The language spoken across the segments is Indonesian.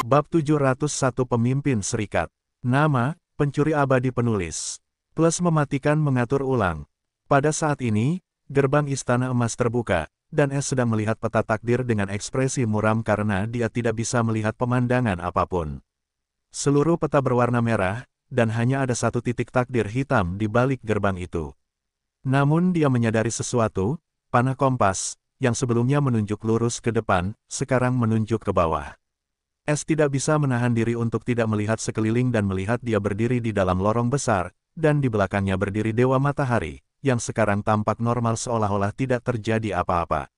Bab 701 Pemimpin Serikat. Nama, pencuri abadi penulis. Plus mematikan mengatur ulang. Pada saat ini, gerbang Istana Emas terbuka, dan Es sedang melihat peta takdir dengan ekspresi muram karena dia tidak bisa melihat pemandangan apapun. Seluruh peta berwarna merah, dan hanya ada satu titik takdir hitam di balik gerbang itu. Namun dia menyadari sesuatu, panah kompas, yang sebelumnya menunjuk lurus ke depan, sekarang menunjuk ke bawah. Es tidak bisa menahan diri untuk tidak melihat sekeliling dan melihat dia berdiri di dalam lorong besar, dan di belakangnya berdiri Dewa Matahari, yang sekarang tampak normal seolah-olah tidak terjadi apa-apa.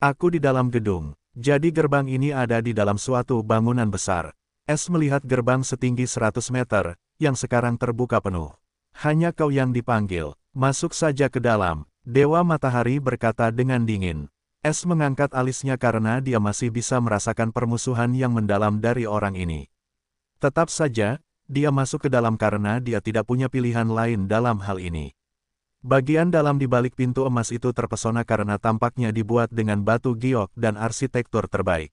Aku di dalam gedung, jadi gerbang ini ada di dalam suatu bangunan besar. Es melihat gerbang setinggi 100 meter, yang sekarang terbuka penuh. Hanya kau yang dipanggil, masuk saja ke dalam, Dewa Matahari berkata dengan dingin. Es mengangkat alisnya karena dia masih bisa merasakan permusuhan yang mendalam dari orang ini. Tetap saja, dia masuk ke dalam karena dia tidak punya pilihan lain dalam hal ini. Bagian dalam di balik pintu emas itu terpesona karena tampaknya dibuat dengan batu giok dan arsitektur terbaik.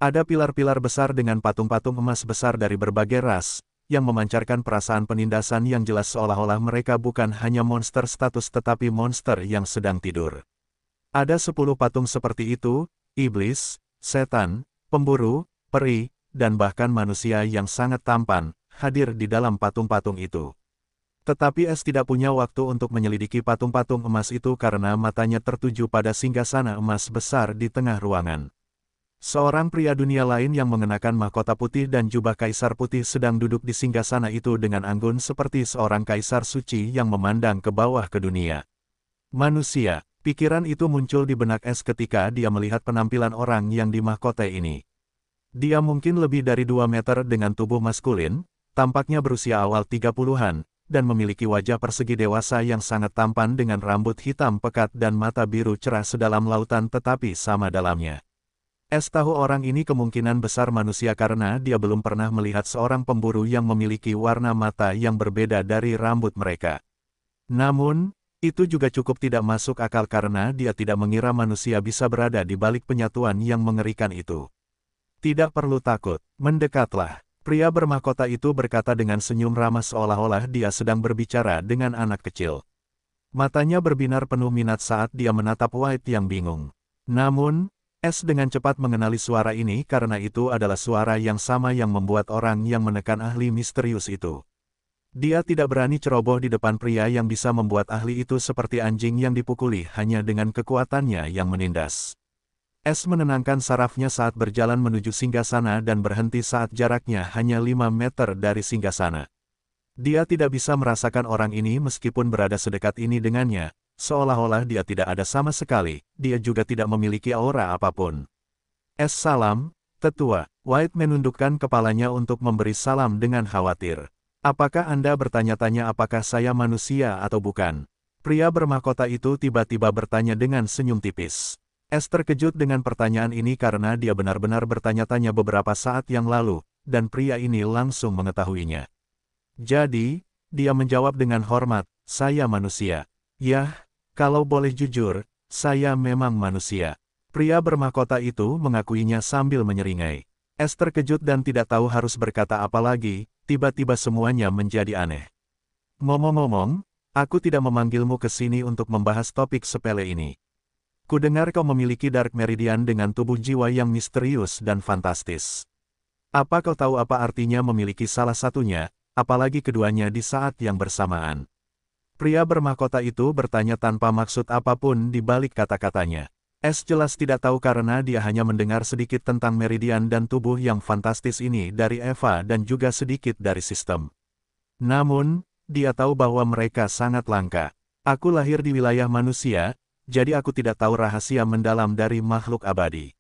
Ada pilar-pilar besar dengan patung-patung emas besar dari berbagai ras, yang memancarkan perasaan penindasan yang jelas seolah-olah mereka bukan hanya monster status tetapi monster yang sedang tidur. Ada 10 patung seperti itu, iblis, setan, pemburu, peri, dan bahkan manusia yang sangat tampan, hadir di dalam patung-patung itu. Tetapi Es tidak punya waktu untuk menyelidiki patung-patung emas itu karena matanya tertuju pada singgasana emas besar di tengah ruangan. Seorang pria dunia lain yang mengenakan mahkota putih dan jubah kaisar putih sedang duduk di singgasana itu dengan anggun seperti seorang kaisar suci yang memandang ke bawah ke dunia. Manusia. Pikiran itu muncul di benak Es ketika dia melihat penampilan orang yang dimahkotai ini. Dia mungkin lebih dari 2 meter dengan tubuh maskulin, tampaknya berusia awal 30-an, dan memiliki wajah persegi dewasa yang sangat tampan dengan rambut hitam pekat dan mata biru cerah sedalam lautan tetapi sama dalamnya. Es tahu orang ini kemungkinan besar manusia karena dia belum pernah melihat seorang pemburu yang memiliki warna mata yang berbeda dari rambut mereka. Namun, itu juga cukup tidak masuk akal karena dia tidak mengira manusia bisa berada di balik penyatuan yang mengerikan itu. Tidak perlu takut, mendekatlah. Pria bermahkota itu berkata dengan senyum ramah seolah-olah dia sedang berbicara dengan anak kecil. Matanya berbinar penuh minat saat dia menatap White yang bingung. Namun, Es dengan cepat mengenali suara ini karena itu adalah suara yang sama yang membuat orang yang menekan ahli misterius itu. Dia tidak berani ceroboh di depan pria yang bisa membuat ahli itu seperti anjing yang dipukuli hanya dengan kekuatannya yang menindas. Es menenangkan sarafnya saat berjalan menuju singgasana dan berhenti saat jaraknya hanya 5 meter dari singgasana. Dia tidak bisa merasakan orang ini meskipun berada sedekat ini dengannya, seolah-olah dia tidak ada sama sekali, dia juga tidak memiliki aura apapun. Es salam, tetua. White menundukkan kepalanya untuk memberi salam dengan khawatir. Apakah Anda bertanya-tanya apakah saya manusia atau bukan? Pria bermahkota itu tiba-tiba bertanya dengan senyum tipis. Es terkejut dengan pertanyaan ini karena dia benar-benar bertanya-tanya beberapa saat yang lalu, dan pria ini langsung mengetahuinya. Jadi, dia menjawab dengan hormat, saya manusia. Yah, kalau boleh jujur, saya memang manusia. Pria bermahkota itu mengakuinya sambil menyeringai. Es terkejut dan tidak tahu harus berkata apa lagi. Tiba-tiba semuanya menjadi aneh. Ngomong-ngomong, aku tidak memanggilmu ke sini untuk membahas topik sepele ini. Kudengar kau memiliki Dark Meridian dengan tubuh jiwa yang misterius dan fantastis. Apa kau tahu apa artinya memiliki salah satunya, apalagi keduanya di saat yang bersamaan? Pria bermahkota itu bertanya tanpa maksud apapun di balik kata-katanya. Es jelas tidak tahu karena dia hanya mendengar sedikit tentang meridian dan tubuh yang fantastis ini dari Eva dan juga sedikit dari sistem. Namun, dia tahu bahwa mereka sangat langka. Aku lahir di wilayah manusia, jadi aku tidak tahu rahasia mendalam dari makhluk abadi.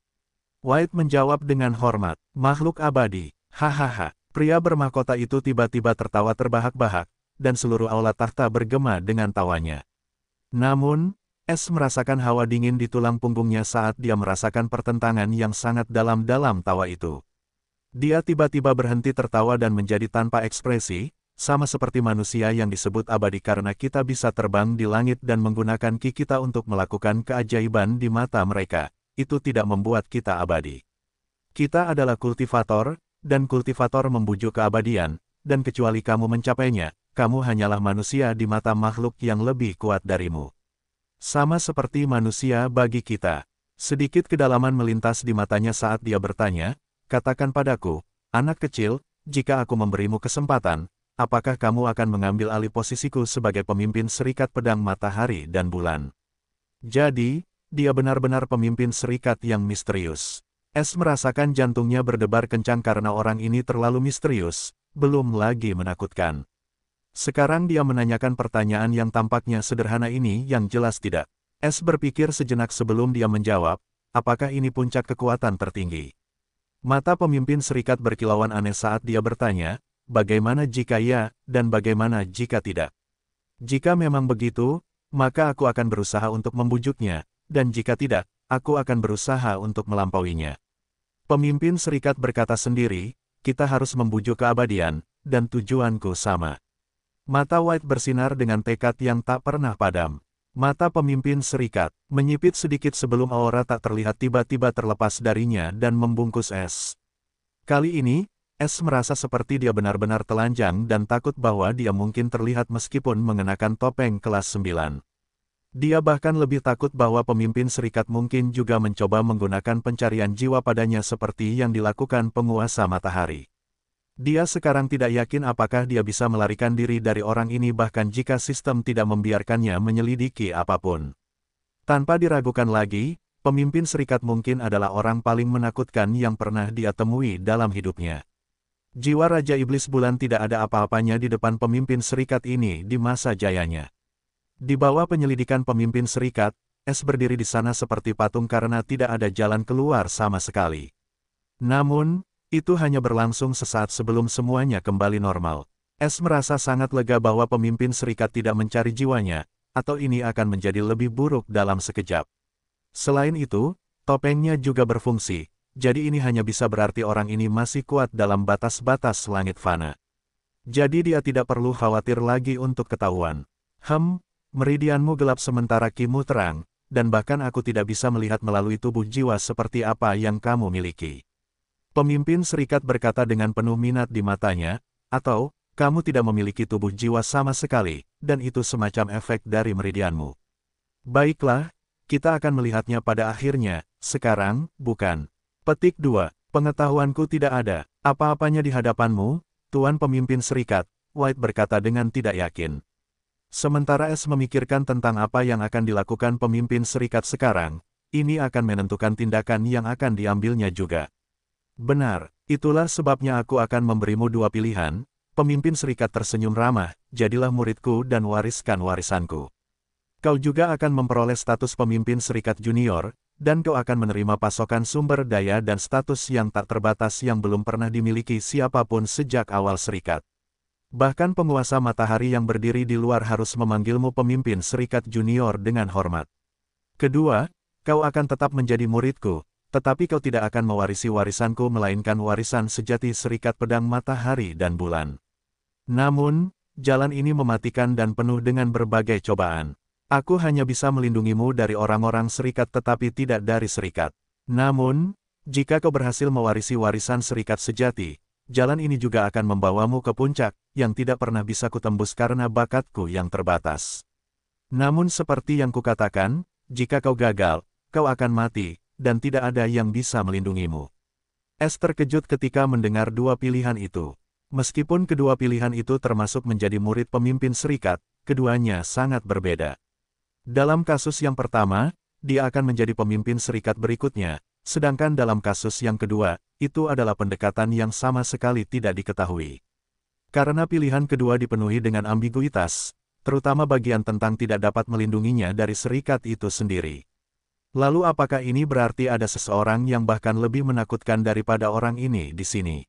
White menjawab dengan hormat, makhluk abadi, hahaha. Pria bermahkota itu tiba-tiba tertawa terbahak-bahak, dan seluruh aula tahta bergema dengan tawanya. Namun, Es merasakan hawa dingin di tulang punggungnya saat dia merasakan pertentangan yang sangat dalam tawa itu. Dia tiba-tiba berhenti tertawa dan menjadi tanpa ekspresi, sama seperti manusia yang disebut abadi karena kita bisa terbang di langit dan menggunakan ki kita untuk melakukan keajaiban di mata mereka. Itu tidak membuat kita abadi. Kita adalah kultivator, dan kultivator membujuk keabadian, dan kecuali kamu mencapainya, kamu hanyalah manusia di mata makhluk yang lebih kuat darimu. Sama seperti manusia bagi kita. Sedikit kedalaman melintas di matanya saat dia bertanya, katakan padaku, anak kecil, jika aku memberimu kesempatan, apakah kamu akan mengambil alih posisiku sebagai pemimpin Serikat Pedang Matahari dan Bulan? Jadi, dia benar-benar pemimpin serikat yang misterius. S merasakan jantungnya berdebar kencang karena orang ini terlalu misterius, belum lagi menakutkan. Sekarang dia menanyakan pertanyaan yang tampaknya sederhana ini yang jelas tidak. S berpikir sejenak sebelum dia menjawab, apakah ini puncak kekuatan tertinggi? Mata pemimpin serikat berkilauan aneh saat dia bertanya, bagaimana jika ya, dan bagaimana jika tidak? Jika memang begitu, maka aku akan berusaha untuk membujuknya, dan jika tidak, aku akan berusaha untuk melampauinya. Pemimpin serikat berkata sendiri, kita harus membujuk keabadian, dan tujuanku sama. Mata White bersinar dengan tekad yang tak pernah padam. Mata pemimpin serikat menyipit sedikit sebelum aura tak terlihat tiba-tiba terlepas darinya dan membungkus S. Kali ini, S merasa seperti dia benar-benar telanjang dan takut bahwa dia mungkin terlihat meskipun mengenakan topeng kelas 9. Dia bahkan lebih takut bahwa pemimpin serikat mungkin juga mencoba menggunakan pencarian jiwa padanya seperti yang dilakukan penguasa matahari. Dia sekarang tidak yakin apakah dia bisa melarikan diri dari orang ini bahkan jika sistem tidak membiarkannya menyelidiki apapun. Tanpa diragukan lagi, pemimpin serikat mungkin adalah orang paling menakutkan yang pernah dia temui dalam hidupnya. Jiwa Raja Iblis Bulan tidak ada apa-apanya di depan pemimpin serikat ini di masa jayanya. Di bawah penyelidikan pemimpin serikat, S berdiri di sana seperti patung karena tidak ada jalan keluar sama sekali. Namun, itu hanya berlangsung sesaat sebelum semuanya kembali normal. S merasa sangat lega bahwa pemimpin serikat tidak mencari jiwanya, atau ini akan menjadi lebih buruk dalam sekejap. Selain itu, topengnya juga berfungsi, jadi ini hanya bisa berarti orang ini masih kuat dalam batas-batas langit fana. Jadi dia tidak perlu khawatir lagi untuk ketahuan. Meridianmu gelap sementara kimu terang, dan bahkan aku tidak bisa melihat melalui tubuh jiwa seperti apa yang kamu miliki. Pemimpin serikat berkata dengan penuh minat di matanya, atau, kamu tidak memiliki tubuh jiwa sama sekali, dan itu semacam efek dari meridianmu. Baiklah, kita akan melihatnya pada akhirnya, sekarang, bukan. Petik 2. Pengetahuanku tidak ada, apa-apanya di hadapanmu, Tuan Pemimpin Serikat, White berkata dengan tidak yakin. Sementara S memikirkan tentang apa yang akan dilakukan pemimpin serikat sekarang, ini akan menentukan tindakan yang akan diambilnya juga. Benar, itulah sebabnya aku akan memberimu dua pilihan. Pemimpin serikat tersenyum ramah, jadilah muridku dan wariskan warisanku. Kau juga akan memperoleh status pemimpin serikat junior, dan kau akan menerima pasokan sumber daya dan status yang tak terbatas yang belum pernah dimiliki siapapun sejak awal serikat. Bahkan penguasa matahari yang berdiri di luar harus memanggilmu pemimpin serikat junior dengan hormat. Kedua, kau akan tetap menjadi muridku, tetapi kau tidak akan mewarisi warisanku melainkan warisan sejati Serikat Pedang Matahari dan Bulan. Namun, jalan ini mematikan dan penuh dengan berbagai cobaan. Aku hanya bisa melindungimu dari orang-orang serikat tetapi tidak dari serikat. Namun, jika kau berhasil mewarisi warisan serikat sejati, jalan ini juga akan membawamu ke puncak, yang tidak pernah bisa kutembus karena bakatku yang terbatas. Namun seperti yang kukatakan, jika kau gagal, kau akan mati, dan tidak ada yang bisa melindungimu. S terkejut ketika mendengar dua pilihan itu. Meskipun kedua pilihan itu termasuk menjadi murid pemimpin serikat, keduanya sangat berbeda. Dalam kasus yang pertama, dia akan menjadi pemimpin serikat berikutnya, sedangkan dalam kasus yang kedua, itu adalah pendekatan yang sama sekali tidak diketahui. Karena pilihan kedua dipenuhi dengan ambiguitas, terutama bagian tentang tidak dapat melindunginya dari serikat itu sendiri. Lalu apakah ini berarti ada seseorang yang bahkan lebih menakutkan daripada orang ini di sini?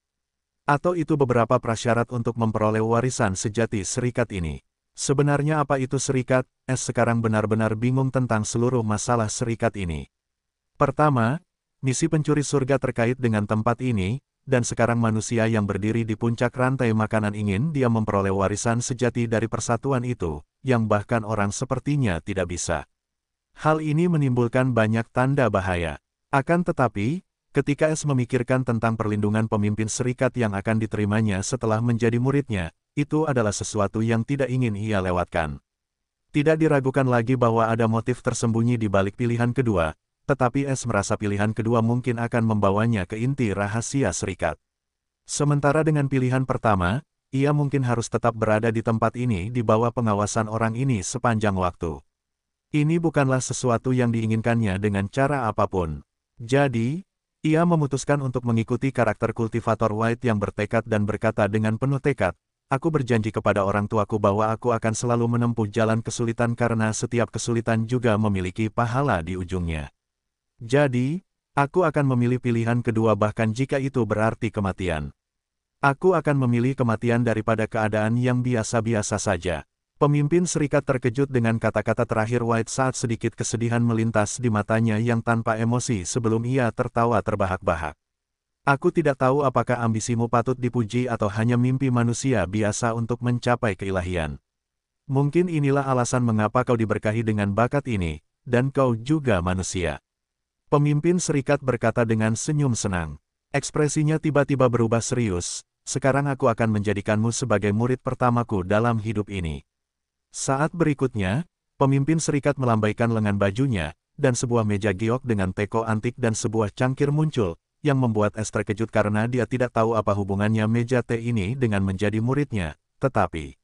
Atau itu beberapa prasyarat untuk memperoleh warisan sejati serikat ini? Sebenarnya apa itu serikat? S sekarang benar-benar bingung tentang seluruh masalah serikat ini. Pertama, misi pencuri surga terkait dengan tempat ini, dan sekarang manusia yang berdiri di puncak rantai makanan ingin dia memperoleh warisan sejati dari persatuan itu, yang bahkan orang sepertinya tidak bisa. Hal ini menimbulkan banyak tanda bahaya. Akan tetapi, Ketika Es memikirkan tentang perlindungan pemimpin serikat yang akan diterimanya setelah menjadi muridnya, itu adalah sesuatu yang tidak ingin ia lewatkan. Tidak diragukan lagi bahwa ada motif tersembunyi di balik pilihan kedua, tetapi Es merasa pilihan kedua mungkin akan membawanya ke inti rahasia serikat. Sementara dengan pilihan pertama, ia mungkin harus tetap berada di tempat ini di bawah pengawasan orang ini sepanjang waktu. Ini bukanlah sesuatu yang diinginkannya dengan cara apapun. Jadi, ia memutuskan untuk mengikuti karakter kultivator White yang bertekad dan berkata dengan penuh tekad, "Aku berjanji kepada orang tuaku bahwa aku akan selalu menempuh jalan kesulitan karena setiap kesulitan juga memiliki pahala di ujungnya. Jadi, aku akan memilih pilihan kedua bahkan jika itu berarti kematian. Aku akan memilih kematian daripada keadaan yang biasa-biasa saja." Pemimpin serikat terkejut dengan kata-kata terakhir White saat sedikit kesedihan melintas di matanya yang tanpa emosi sebelum ia tertawa terbahak-bahak. "Aku tidak tahu apakah ambisimu patut dipuji atau hanya mimpi manusia biasa untuk mencapai keilahian. Mungkin inilah alasan mengapa kau diberkahi dengan bakat ini, dan kau juga manusia." Pemimpin serikat berkata dengan senyum senang. Ekspresinya tiba-tiba berubah serius, "Sekarang aku akan menjadikanmu sebagai murid pertamaku dalam hidup ini." Saat berikutnya, pemimpin serikat melambaikan lengan bajunya, dan sebuah meja giok dengan teko antik dan sebuah cangkir muncul, yang membuat Es terkejut karena dia tidak tahu apa hubungannya meja teh ini dengan menjadi muridnya, tetapi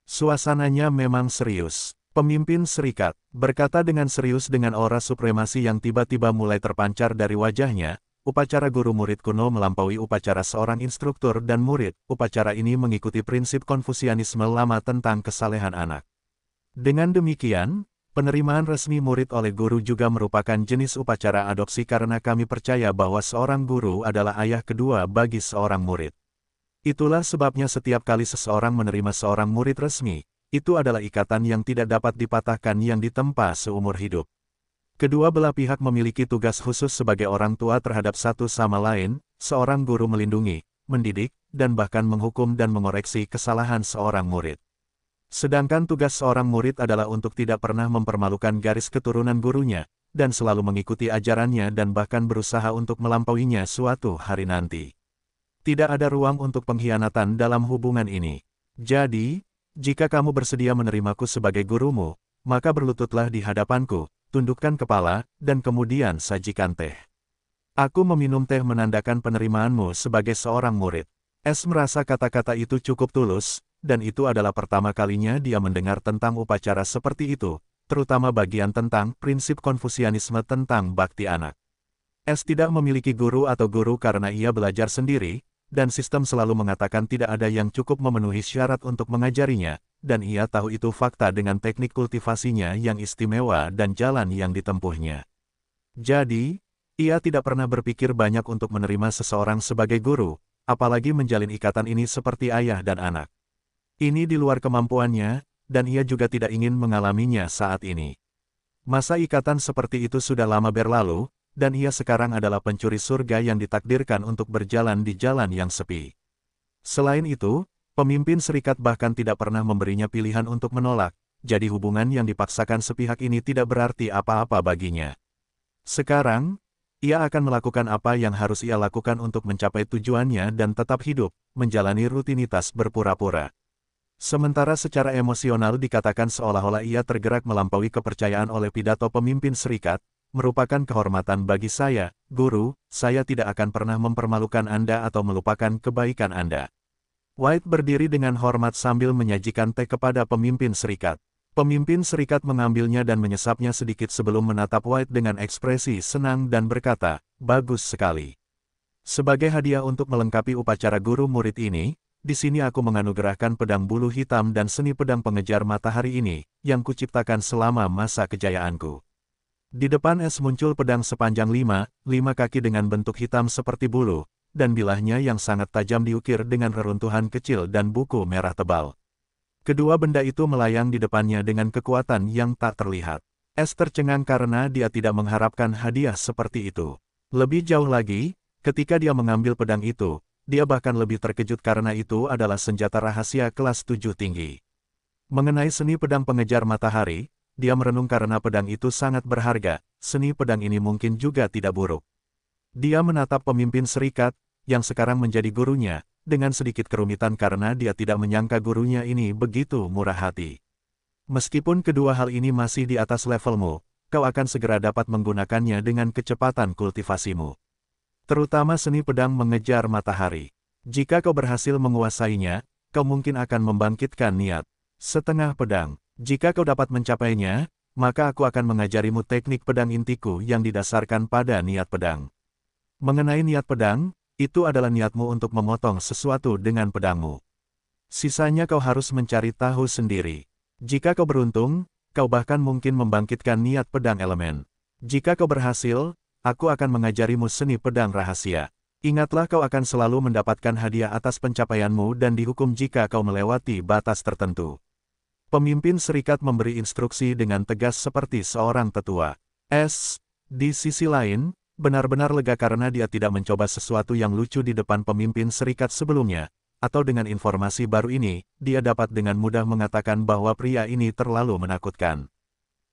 suasananya memang serius. Pemimpin serikat berkata dengan serius dengan aura supremasi yang tiba-tiba mulai terpancar dari wajahnya, "Upacara guru murid kuno melampaui upacara seorang instruktur dan murid. Upacara ini mengikuti prinsip Konfusianisme lama tentang kesalehan anak. Dengan demikian, penerimaan resmi murid oleh guru juga merupakan jenis upacara adopsi karena kami percaya bahwa seorang guru adalah ayah kedua bagi seorang murid. Itulah sebabnya setiap kali seseorang menerima seorang murid resmi, itu adalah ikatan yang tidak dapat dipatahkan yang ditempa seumur hidup. Kedua belah pihak memiliki tugas khusus sebagai orang tua terhadap satu sama lain, seorang guru melindungi, mendidik, dan bahkan menghukum dan mengoreksi kesalahan seorang murid. Sedangkan tugas seorang murid adalah untuk tidak pernah mempermalukan garis keturunan gurunya, dan selalu mengikuti ajarannya dan bahkan berusaha untuk melampauinya suatu hari nanti. Tidak ada ruang untuk pengkhianatan dalam hubungan ini. Jadi, jika kamu bersedia menerimaku sebagai gurumu, maka berlututlah di hadapanku, tundukkan kepala, dan kemudian sajikan teh. Aku meminum teh menandakan penerimaanmu sebagai seorang murid." Es merasa kata-kata itu cukup tulus, dan itu adalah pertama kalinya dia mendengar tentang upacara seperti itu, terutama bagian tentang prinsip Konfusianisme tentang bakti anak. Es tidak memiliki guru atau guru karena ia belajar sendiri, dan sistem selalu mengatakan tidak ada yang cukup memenuhi syarat untuk mengajarinya, dan ia tahu itu fakta dengan teknik kultivasinya yang istimewa dan jalan yang ditempuhnya. Jadi, ia tidak pernah berpikir banyak untuk menerima seseorang sebagai guru, apalagi menjalin ikatan ini seperti ayah dan anak. Ini di luar kemampuannya, dan ia juga tidak ingin mengalaminya saat ini. Masa ikatan seperti itu sudah lama berlalu, dan ia sekarang adalah pencuri surga yang ditakdirkan untuk berjalan di jalan yang sepi. Selain itu, pemimpin serikat bahkan tidak pernah memberinya pilihan untuk menolak, jadi hubungan yang dipaksakan sepihak ini tidak berarti apa-apa baginya. Sekarang, ia akan melakukan apa yang harus ia lakukan untuk mencapai tujuannya dan tetap hidup, menjalani rutinitas berpura-pura. Sementara secara emosional dikatakan seolah-olah ia tergerak melampaui kepercayaan oleh pidato pemimpin serikat, "Merupakan kehormatan bagi saya, guru, saya tidak akan pernah mempermalukan Anda atau melupakan kebaikan Anda." White berdiri dengan hormat sambil menyajikan teh kepada pemimpin serikat. Pemimpin serikat mengambilnya dan menyesapnya sedikit sebelum menatap White dengan ekspresi senang dan berkata, "Bagus sekali. Sebagai hadiah untuk melengkapi upacara guru murid ini, di sini aku menganugerahkan pedang bulu hitam dan seni pedang pengejar matahari ini, yang kuciptakan selama masa kejayaanku." Di depan Es muncul pedang sepanjang 5 kaki dengan bentuk hitam seperti bulu, dan bilahnya yang sangat tajam diukir dengan reruntuhan kecil dan buku merah tebal. Kedua benda itu melayang di depannya dengan kekuatan yang tak terlihat. Es tercengang karena dia tidak mengharapkan hadiah seperti itu. Lebih jauh lagi, ketika dia mengambil pedang itu, dia bahkan lebih terkejut karena itu adalah senjata rahasia kelas 7 tinggi. Mengenai seni pedang pengejar matahari, dia merenung karena pedang itu sangat berharga, seni pedang ini mungkin juga tidak buruk. Dia menatap pemimpin serikat, yang sekarang menjadi gurunya, dengan sedikit kerumitan karena dia tidak menyangka gurunya ini begitu murah hati. Meskipun kedua hal ini masih di atas levelmu, kau akan segera dapat menggunakannya dengan kecepatan kultivasimu. Terutama seni pedang mengejar matahari. Jika kau berhasil menguasainya, kau mungkin akan membangkitkan niat setengah pedang. Jika kau dapat mencapainya, maka aku akan mengajarimu teknik pedang intiku yang didasarkan pada niat pedang. Mengenai niat pedang, itu adalah niatmu untuk memotong sesuatu dengan pedangmu. Sisanya kau harus mencari tahu sendiri. Jika kau beruntung, kau bahkan mungkin membangkitkan niat pedang elemen. Jika kau berhasil, aku akan mengajarimu seni pedang rahasia. Ingatlah kau akan selalu mendapatkan hadiah atas pencapaianmu dan dihukum jika kau melewati batas tertentu. Pemimpin serikat memberi instruksi dengan tegas seperti seorang tetua. Di sisi lain, benar-benar lega karena dia tidak mencoba sesuatu yang lucu di depan pemimpin serikat sebelumnya. Atau dengan informasi baru ini, dia dapat dengan mudah mengatakan bahwa pria ini terlalu menakutkan.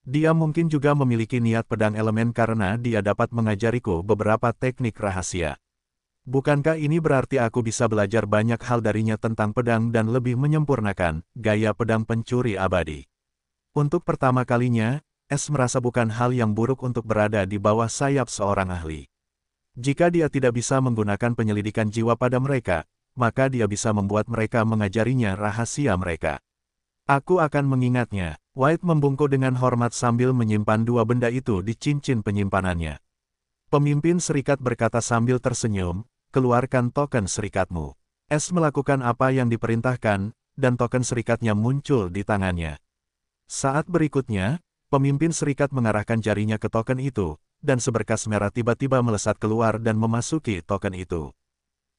Dia mungkin juga memiliki niat pedang elemen karena dia dapat mengajariku beberapa teknik rahasia. Bukankah ini berarti aku bisa belajar banyak hal darinya tentang pedang dan lebih menyempurnakan gaya pedang pencuri abadi? Untuk pertama kalinya, merasa bukan hal yang buruk untuk berada di bawah sayap seorang ahli. Jika dia tidak bisa menggunakan penyelidikan jiwa pada mereka, maka dia bisa membuat mereka mengajarinya rahasia mereka. Aku akan mengingatnya. White membungkuk dengan hormat sambil menyimpan dua benda itu di cincin penyimpanannya. Pemimpin serikat berkata sambil tersenyum, keluarkan token serikatmu. Melakukan apa yang diperintahkan, dan token serikatnya muncul di tangannya. Saat berikutnya, pemimpin serikat mengarahkan jarinya ke token itu, dan seberkas merah tiba-tiba melesat keluar dan memasuki token itu.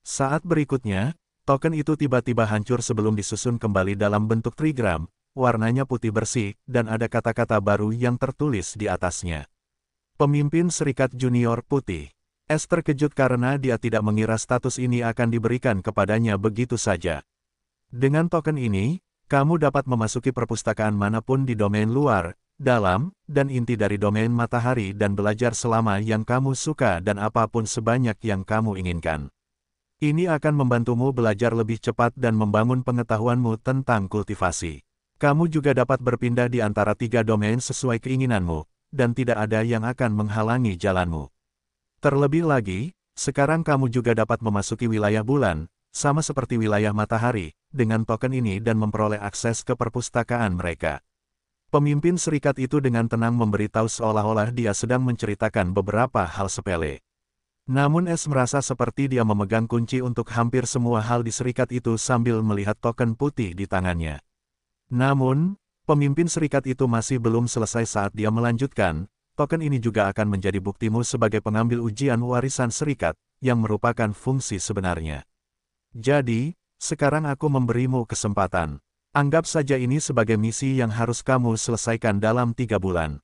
Saat berikutnya, token itu tiba-tiba hancur sebelum disusun kembali dalam bentuk trigram, warnanya putih bersih, dan ada kata-kata baru yang tertulis di atasnya. Pemimpin serikat junior putih. Terkejut karena dia tidak mengira status ini akan diberikan kepadanya begitu saja. Dengan token ini, kamu dapat memasuki perpustakaan manapun di domain luar, dalam, dan inti dari domain matahari dan belajar selama yang kamu suka dan apapun sebanyak yang kamu inginkan. Ini akan membantumu belajar lebih cepat dan membangun pengetahuanmu tentang kultivasi. Kamu juga dapat berpindah di antara 3 domain sesuai keinginanmu, dan tidak ada yang akan menghalangi jalanmu. Terlebih lagi, sekarang kamu juga dapat memasuki wilayah bulan, sama seperti wilayah matahari, dengan token ini dan memperoleh akses ke perpustakaan mereka. Pemimpin serikat itu dengan tenang memberitahu seolah-olah dia sedang menceritakan beberapa hal sepele. Namun merasa seperti dia memegang kunci untuk hampir semua hal di serikat itu sambil melihat token putih di tangannya. Namun, pemimpin serikat itu masih belum selesai saat dia melanjutkan, token ini juga akan menjadi buktimu sebagai pengambil ujian warisan serikat, yang merupakan fungsi sebenarnya. Jadi, sekarang aku memberimu kesempatan. Anggap saja ini sebagai misi yang harus kamu selesaikan dalam 3 bulan.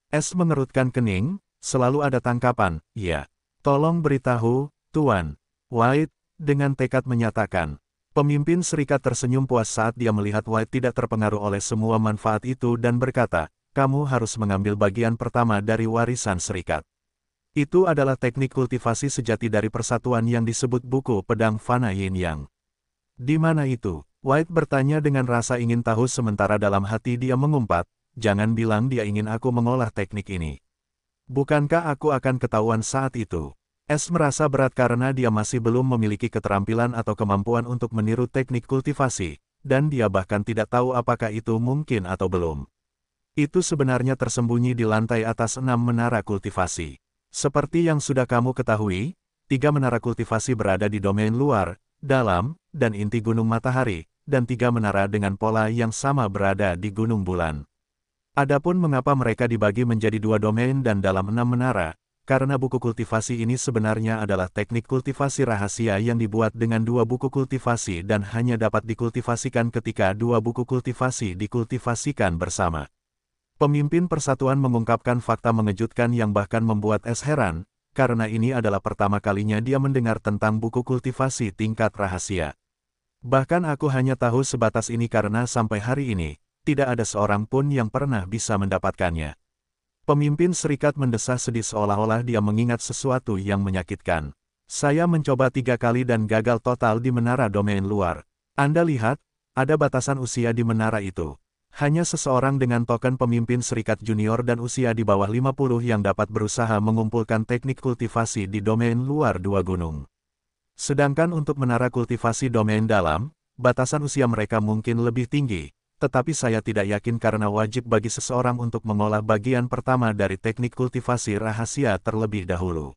Mengerutkan kening, selalu ada tangkapan, ya. Tolong beritahu, Tuan. White, dengan tekad menyatakan. Pemimpin serikat tersenyum puas saat dia melihat White tidak terpengaruh oleh semua manfaat itu dan berkata, kamu harus mengambil bagian pertama dari warisan serikat. Itu adalah teknik kultivasi sejati dari persatuan yang disebut buku pedang Fana Yin Yang. Di mana itu? White bertanya dengan rasa ingin tahu sementara dalam hati dia mengumpat, jangan bilang dia ingin aku mengolah teknik ini. Bukankah aku akan ketahuan saat itu? Merasa berat karena dia masih belum memiliki keterampilan atau kemampuan untuk meniru teknik kultivasi, dan dia bahkan tidak tahu apakah itu mungkin atau belum. Itu sebenarnya tersembunyi di lantai atas 6 menara kultivasi. Seperti yang sudah kamu ketahui, 3 menara kultivasi berada di domain luar, dalam, dan inti gunung matahari, dan 3 menara dengan pola yang sama berada di gunung bulan. Adapun mengapa mereka dibagi menjadi 2 domain dan dalam 6 menara, karena buku kultivasi ini sebenarnya adalah teknik kultivasi rahasia yang dibuat dengan 2 buku kultivasi dan hanya dapat dikultivasikan ketika 2 buku kultivasi dikultivasikan bersama. Pemimpin persatuan mengungkapkan fakta mengejutkan yang bahkan membuat heran, karena ini adalah pertama kalinya dia mendengar tentang buku kultivasi tingkat rahasia. Bahkan aku hanya tahu sebatas ini karena sampai hari ini, tidak ada seorang pun yang pernah bisa mendapatkannya. Pemimpin serikat mendesah sedih seolah-olah dia mengingat sesuatu yang menyakitkan. Saya mencoba 3 kali dan gagal total di menara domain luar. Anda lihat, ada batasan usia di menara itu. Hanya seseorang dengan token pemimpin serikat junior dan usia di bawah 50 yang dapat berusaha mengumpulkan teknik kultivasi di domain luar 2 gunung. Sedangkan untuk menara kultivasi domain dalam, batasan usia mereka mungkin lebih tinggi. Tetapi saya tidak yakin karena wajib bagi seseorang untuk mengolah bagian pertama dari teknik kultivasi rahasia terlebih dahulu.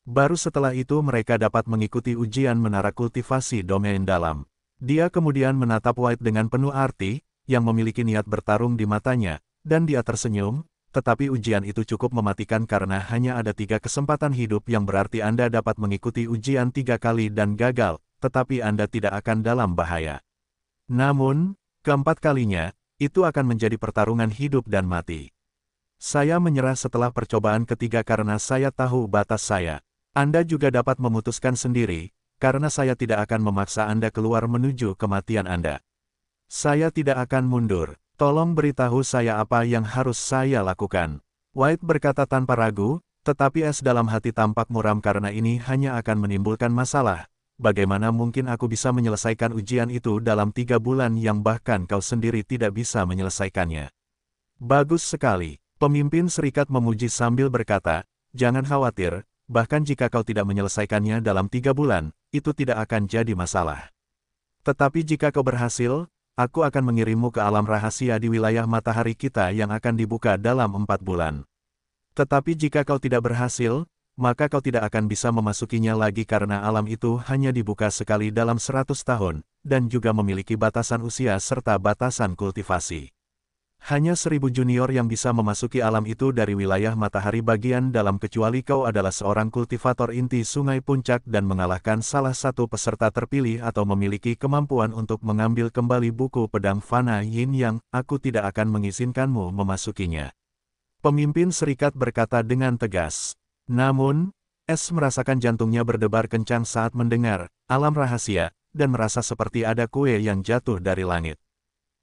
Baru setelah itu mereka dapat mengikuti ujian menara kultivasi domain dalam. Dia kemudian menatap White dengan penuh arti, yang memiliki niat bertarung di matanya, dan dia tersenyum, tetapi ujian itu cukup mematikan karena hanya ada 3 kesempatan hidup yang berarti Anda dapat mengikuti ujian 3 kali dan gagal, tetapi Anda tidak akan dalam bahaya. Namun, keempat kalinya, itu akan menjadi pertarungan hidup dan mati. Saya menyerah setelah percobaan ketiga karena saya tahu batas saya. Anda juga dapat memutuskan sendiri, karena saya tidak akan memaksa Anda keluar menuju kematian Anda. Saya tidak akan mundur. Tolong beritahu saya apa yang harus saya lakukan. White berkata tanpa ragu, tetapi es dalam hati tampak muram karena ini hanya akan menimbulkan masalah. Bagaimana mungkin aku bisa menyelesaikan ujian itu dalam 3 bulan yang bahkan kau sendiri tidak bisa menyelesaikannya? Bagus sekali. Pemimpin serikat memuji sambil berkata, jangan khawatir, bahkan jika kau tidak menyelesaikannya dalam 3 bulan, itu tidak akan jadi masalah. Tetapi jika kau berhasil, aku akan mengirimmu ke alam rahasia di wilayah matahari kita yang akan dibuka dalam 4 bulan. Tetapi jika kau tidak berhasil, maka kau tidak akan bisa memasukinya lagi karena alam itu hanya dibuka sekali dalam 100 tahun, dan juga memiliki batasan usia serta batasan kultivasi. Hanya 1000 junior yang bisa memasuki alam itu dari wilayah matahari bagian dalam kecuali kau adalah seorang kultivator inti sungai puncak dan mengalahkan salah satu peserta terpilih atau memiliki kemampuan untuk mengambil kembali buku pedang Fana Yin Yang, aku tidak akan mengizinkanmu memasukinya. Pemimpin serikat berkata dengan tegas. Namun, Es merasakan jantungnya berdebar kencang saat mendengar alam rahasia, dan merasa seperti ada kue yang jatuh dari langit.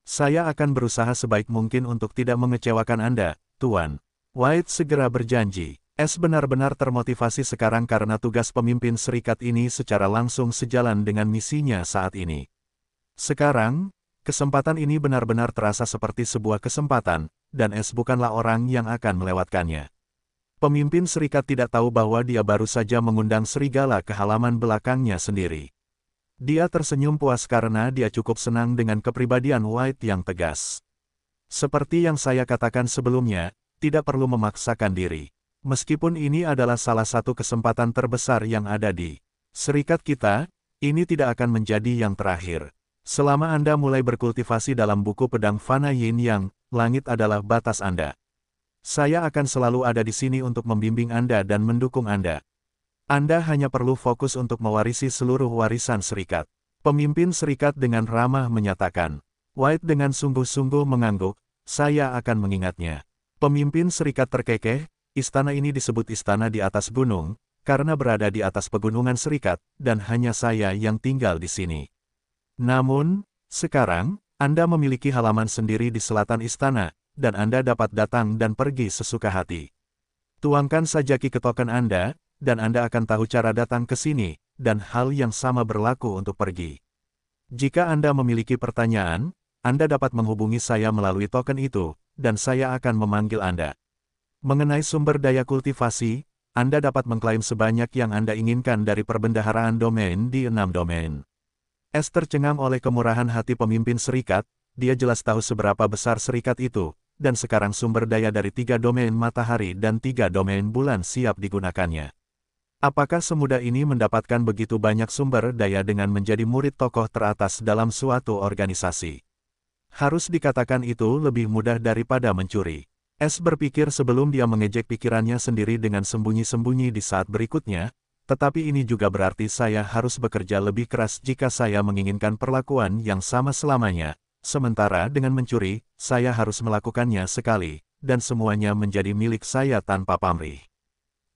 Saya akan berusaha sebaik mungkin untuk tidak mengecewakan Anda, Tuan. White segera berjanji. Es benar-benar termotivasi sekarang karena tugas pemimpin serikat ini secara langsung sejalan dengan misinya saat ini. Sekarang, kesempatan ini benar-benar terasa seperti sebuah kesempatan, dan Es bukanlah orang yang akan melewatkannya. Pemimpin serikat tidak tahu bahwa dia baru saja mengundang serigala ke halaman belakangnya sendiri. Dia tersenyum puas karena dia cukup senang dengan kepribadian White yang tegas. Seperti yang saya katakan sebelumnya, tidak perlu memaksakan diri. Meskipun ini adalah salah satu kesempatan terbesar yang ada di serikat kita, ini tidak akan menjadi yang terakhir. Selama Anda mulai berkultivasi dalam buku pedang Fana Yin Yang, langit adalah batas Anda. Saya akan selalu ada di sini untuk membimbing Anda dan mendukung Anda. Anda hanya perlu fokus untuk mewarisi seluruh warisan serikat. Pemimpin serikat dengan ramah menyatakan. White dengan sungguh-sungguh mengangguk, saya akan mengingatnya. Pemimpin serikat terkekeh, istana ini disebut istana di atas gunung, karena berada di atas pegunungan serikat, dan hanya saya yang tinggal di sini. Namun, sekarang, Anda memiliki halaman sendiri di selatan istana, dan Anda dapat datang dan pergi sesuka hati. Tuangkan saja ki ke token Anda, dan Anda akan tahu cara datang ke sini, dan hal yang sama berlaku untuk pergi. Jika Anda memiliki pertanyaan, Anda dapat menghubungi saya melalui token itu, dan saya akan memanggil Anda. Mengenai sumber daya kultivasi, Anda dapat mengklaim sebanyak yang Anda inginkan dari perbendaharaan domain di 6 domain. Es tercengang oleh kemurahan hati pemimpin serikat, dia jelas tahu seberapa besar serikat itu, dan sekarang sumber daya dari 3 domain matahari dan 3 domain bulan siap digunakannya. Apakah semudah ini mendapatkan begitu banyak sumber daya dengan menjadi murid tokoh teratas dalam suatu organisasi? Harus dikatakan itu lebih mudah daripada mencuri. Es berpikir sebelum dia mengejek pikirannya sendiri dengan sembunyi-sembunyi di saat berikutnya, tetapi ini juga berarti saya harus bekerja lebih keras jika saya menginginkan perlakuan yang sama selamanya. Sementara dengan mencuri, saya harus melakukannya sekali, dan semuanya menjadi milik saya tanpa pamrih.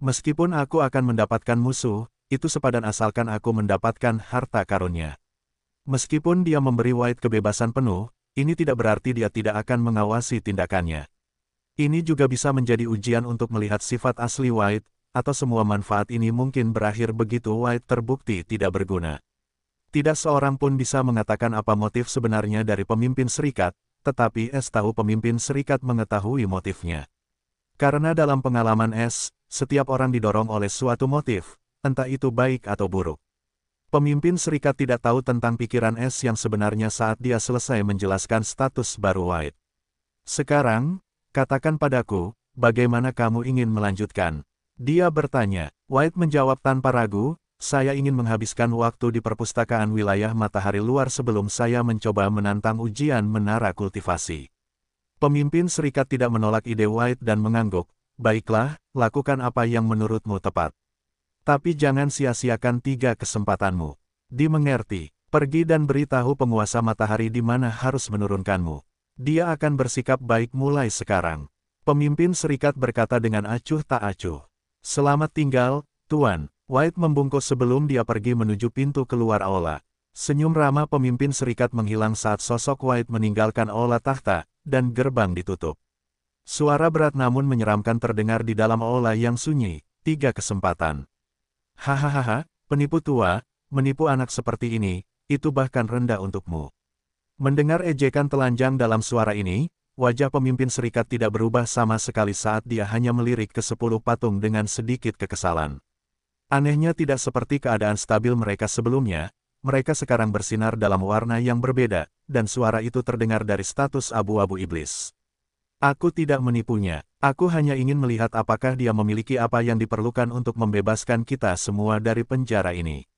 Meskipun aku akan mendapatkan musuh, itu sepadan asalkan aku mendapatkan harta karunnya. Meskipun dia memberi White kebebasan penuh, ini tidak berarti dia tidak akan mengawasi tindakannya. Ini juga bisa menjadi ujian untuk melihat sifat asli White, atau semua manfaat ini mungkin berakhir begitu White terbukti tidak berguna. Tidak seorang pun bisa mengatakan apa motif sebenarnya dari pemimpin serikat, tetapi S tahu pemimpin serikat mengetahui motifnya. Karena dalam pengalaman S, setiap orang didorong oleh suatu motif, entah itu baik atau buruk. Pemimpin serikat tidak tahu tentang pikiran S yang sebenarnya saat dia selesai menjelaskan status baru White. Sekarang, katakan padaku, bagaimana kamu ingin melanjutkan? Dia bertanya. White menjawab tanpa ragu, saya ingin menghabiskan waktu di perpustakaan wilayah matahari luar sebelum saya mencoba menantang ujian menara kultivasi. Pemimpin serikat tidak menolak ide White dan mengangguk, baiklah, lakukan apa yang menurutmu tepat. Tapi jangan sia-siakan 3 kesempatanmu. Dimengerti, pergi dan beritahu penguasa matahari di mana harus menurunkanmu. Dia akan bersikap baik mulai sekarang. Pemimpin serikat berkata dengan acuh tak acuh. Selamat tinggal, Tuan. White membungkuk sebelum dia pergi menuju pintu keluar aula. Senyum ramah pemimpin serikat menghilang saat sosok White meninggalkan aula takhta, dan gerbang ditutup. Suara berat namun menyeramkan terdengar di dalam aula yang sunyi. 3 kesempatan. Hahaha, penipu tua, menipu anak seperti ini, itu bahkan rendah untukmu. Mendengar ejekan telanjang dalam suara ini, wajah pemimpin serikat tidak berubah sama sekali saat dia hanya melirik ke 10 patung dengan sedikit kekesalan. Anehnya tidak seperti keadaan stabil mereka sebelumnya, mereka sekarang bersinar dalam warna yang berbeda, dan suara itu terdengar dari status abu-abu iblis. Aku tidak menipunya, aku hanya ingin melihat apakah dia memiliki apa yang diperlukan untuk membebaskan kita semua dari penjara ini.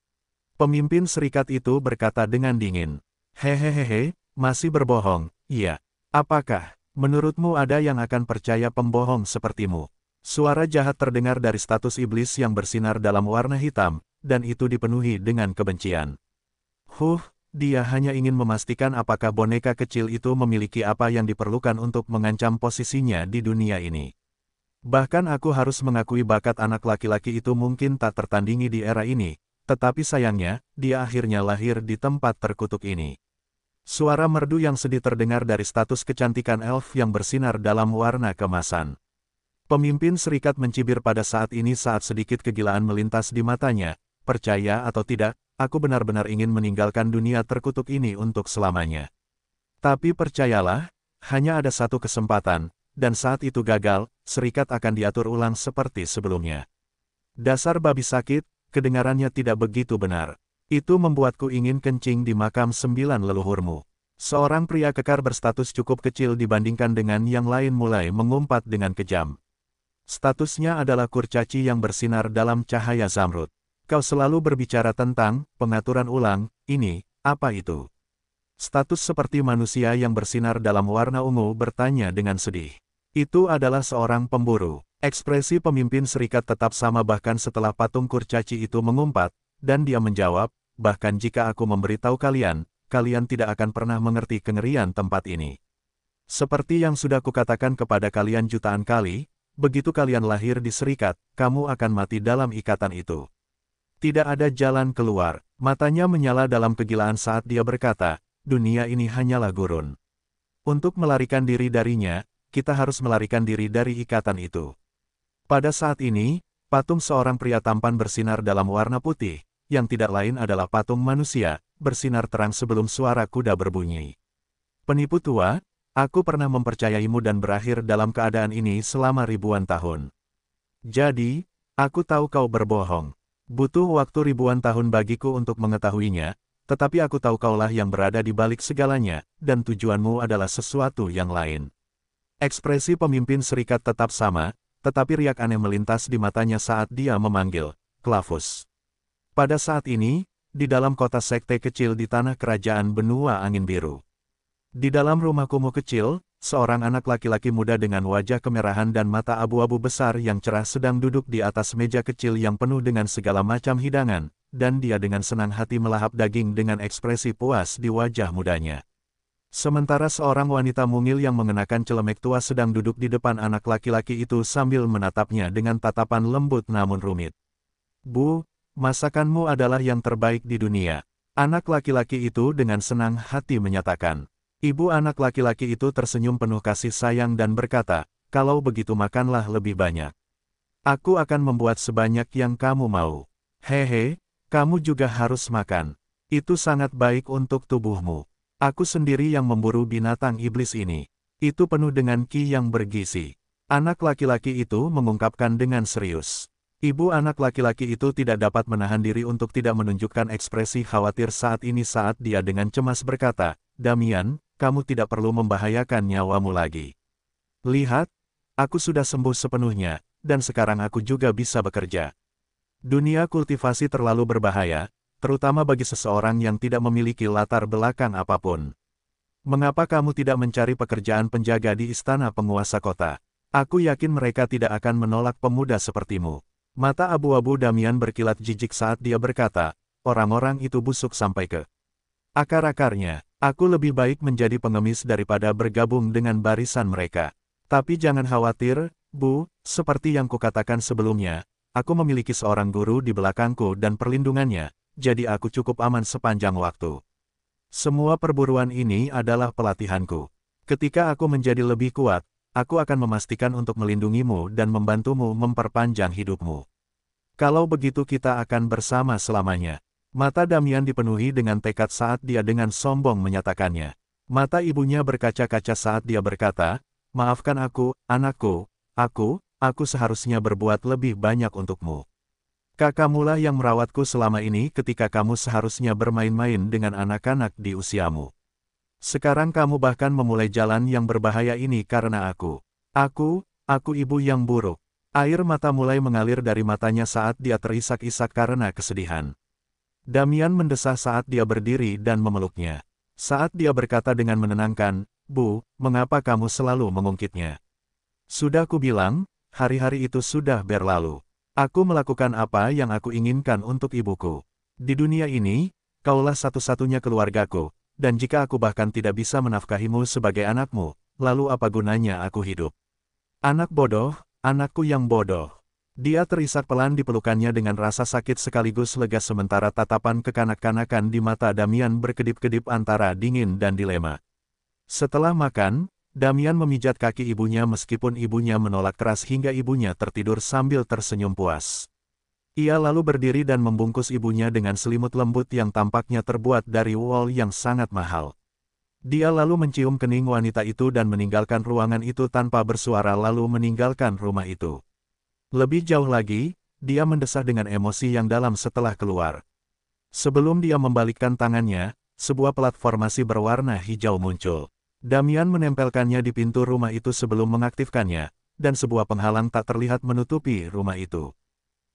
Pemimpin serikat itu berkata dengan dingin. Hehehehe, masih berbohong, iya. Apakah, menurutmu ada yang akan percaya pembohong sepertimu? Suara jahat terdengar dari status iblis yang bersinar dalam warna hitam, dan itu dipenuhi dengan kebencian. Dia hanya ingin memastikan apakah boneka kecil itu memiliki apa yang diperlukan untuk mengancam posisinya di dunia ini. Bahkan aku harus mengakui bakat anak laki-laki itu mungkin tak tertandingi di era ini, tetapi sayangnya, dia akhirnya lahir di tempat terkutuk ini. Suara merdu yang sedih terdengar dari status kecantikan elf yang bersinar dalam warna kemasan. Pemimpin serikat mencibir pada saat ini saat sedikit kegilaan melintas di matanya. Percaya atau tidak, aku benar-benar ingin meninggalkan dunia terkutuk ini untuk selamanya. Tapi percayalah, hanya ada satu kesempatan, dan saat itu gagal, serikat akan diatur ulang seperti sebelumnya. Dasar babi sakit, kedengarannya tidak begitu benar. Itu membuatku ingin kencing di makam 9 leluhurmu. Seorang pria kekar berstatus cukup kecil dibandingkan dengan yang lain mulai mengumpat dengan kejam. Statusnya adalah kurcaci yang bersinar dalam cahaya zamrud. Kau selalu berbicara tentang pengaturan ulang, ini, apa itu? Status seperti manusia yang bersinar dalam warna ungu bertanya dengan sedih. Itu adalah seorang pemburu. Ekspresi pemimpin serikat tetap sama bahkan setelah patung kurcaci itu mengumpat, dan dia menjawab, bahkan jika aku memberitahu kalian, kalian tidak akan pernah mengerti kengerian tempat ini. Seperti yang sudah kukatakan kepada kalian jutaan kali, begitu kalian lahir di serikat, kamu akan mati dalam ikatan itu. Tidak ada jalan keluar. Matanya menyala dalam kegilaan saat dia berkata, dunia ini hanyalah gurun. Untuk melarikan diri darinya, kita harus melarikan diri dari ikatan itu. Pada saat ini, patung seorang pria tampan bersinar dalam warna putih, yang tidak lain adalah patung manusia, bersinar terang sebelum suara kuda berbunyi. Penipu tua, aku pernah mempercayaimu dan berakhir dalam keadaan ini selama ribuan tahun. Jadi, aku tahu kau berbohong. Butuh waktu ribuan tahun bagiku untuk mengetahuinya, tetapi aku tahu kaulah yang berada di balik segalanya, dan tujuanmu adalah sesuatu yang lain. Ekspresi pemimpin serikat tetap sama, tetapi riak aneh melintas di matanya saat dia memanggil, Clavus. Pada saat ini, di dalam kota sekte kecil di tanah kerajaan benua angin biru. Di dalam rumah kumuh kecil, seorang anak laki-laki muda dengan wajah kemerahan dan mata abu-abu besar yang cerah sedang duduk di atas meja kecil yang penuh dengan segala macam hidangan, dan dia dengan senang hati melahap daging dengan ekspresi puas di wajah mudanya. Sementara seorang wanita mungil yang mengenakan celemek tua sedang duduk di depan anak laki-laki itu sambil menatapnya dengan tatapan lembut namun rumit. Bu, masakanmu adalah yang terbaik di dunia. Anak laki-laki itu dengan senang hati menyatakan. Ibu anak laki-laki itu tersenyum penuh kasih sayang dan berkata, kalau begitu makanlah lebih banyak. Aku akan membuat sebanyak yang kamu mau. Hehe, kamu juga harus makan. Itu sangat baik untuk tubuhmu. Aku sendiri yang memburu binatang iblis ini. Itu penuh dengan ki yang bergizi. Anak laki-laki itu mengungkapkan dengan serius. Ibu anak laki-laki itu tidak dapat menahan diri untuk tidak menunjukkan ekspresi khawatir saat ini saat dia dengan cemas berkata, Damian, kamu tidak perlu membahayakan nyawamu lagi. Lihat, aku sudah sembuh sepenuhnya, dan sekarang aku juga bisa bekerja. Dunia kultivasi terlalu berbahaya, terutama bagi seseorang yang tidak memiliki latar belakang apapun. Mengapa kamu tidak mencari pekerjaan penjaga di istana penguasa kota? Aku yakin mereka tidak akan menolak pemuda sepertimu. Mata abu-abu Damian berkilat jijik saat dia berkata, orang-orang itu busuk sampai ke akar-akarnya. Aku lebih baik menjadi pengemis daripada bergabung dengan barisan mereka. Tapi jangan khawatir, Bu, seperti yang kukatakan sebelumnya, aku memiliki seorang guru di belakangku dan perlindungannya, jadi aku cukup aman sepanjang waktu. Semua perburuan ini adalah pelatihanku. Ketika aku menjadi lebih kuat, aku akan memastikan untuk melindungimu dan membantumu memperpanjang hidupmu. Kalau begitu kita akan bersama selamanya. Mata Damian dipenuhi dengan tekad saat dia dengan sombong menyatakannya. Mata ibunya berkaca-kaca saat dia berkata, maafkan aku, anakku, aku seharusnya berbuat lebih banyak untukmu. Kakakmulah yang merawatku selama ini ketika kamu seharusnya bermain-main dengan anak-anak di usiamu. Sekarang kamu bahkan memulai jalan yang berbahaya ini karena aku. Aku ibu yang buruk. Air mata mulai mengalir dari matanya saat dia terisak-isak karena kesedihan. Damian mendesah saat dia berdiri dan memeluknya. Saat dia berkata dengan menenangkan, Bu, mengapa kamu selalu mengungkitnya? Sudah kubilang, hari-hari itu sudah berlalu. Aku melakukan apa yang aku inginkan untuk ibuku. Di dunia ini, kaulah satu-satunya keluargaku. Dan jika aku bahkan tidak bisa menafkahimu sebagai anakmu, lalu apa gunanya aku hidup? Anak bodoh, anakku yang bodoh. Dia terisak pelan di pelukannya dengan rasa sakit sekaligus lega sementara tatapan kekanak-kanakan di mata Damian berkedip-kedip antara dingin dan dilema. Setelah makan, Damian memijat kaki ibunya meskipun ibunya menolak keras hingga ibunya tertidur sambil tersenyum puas. Ia lalu berdiri dan membungkus ibunya dengan selimut lembut yang tampaknya terbuat dari wool yang sangat mahal. Dia lalu mencium kening wanita itu dan meninggalkan ruangan itu tanpa bersuara lalu meninggalkan rumah itu. Lebih jauh lagi, dia mendesah dengan emosi yang dalam setelah keluar. Sebelum dia membalikkan tangannya, sebuah platformasi berwarna hijau muncul. Damian menempelkannya di pintu rumah itu sebelum mengaktifkannya, dan sebuah penghalang tak terlihat menutupi rumah itu.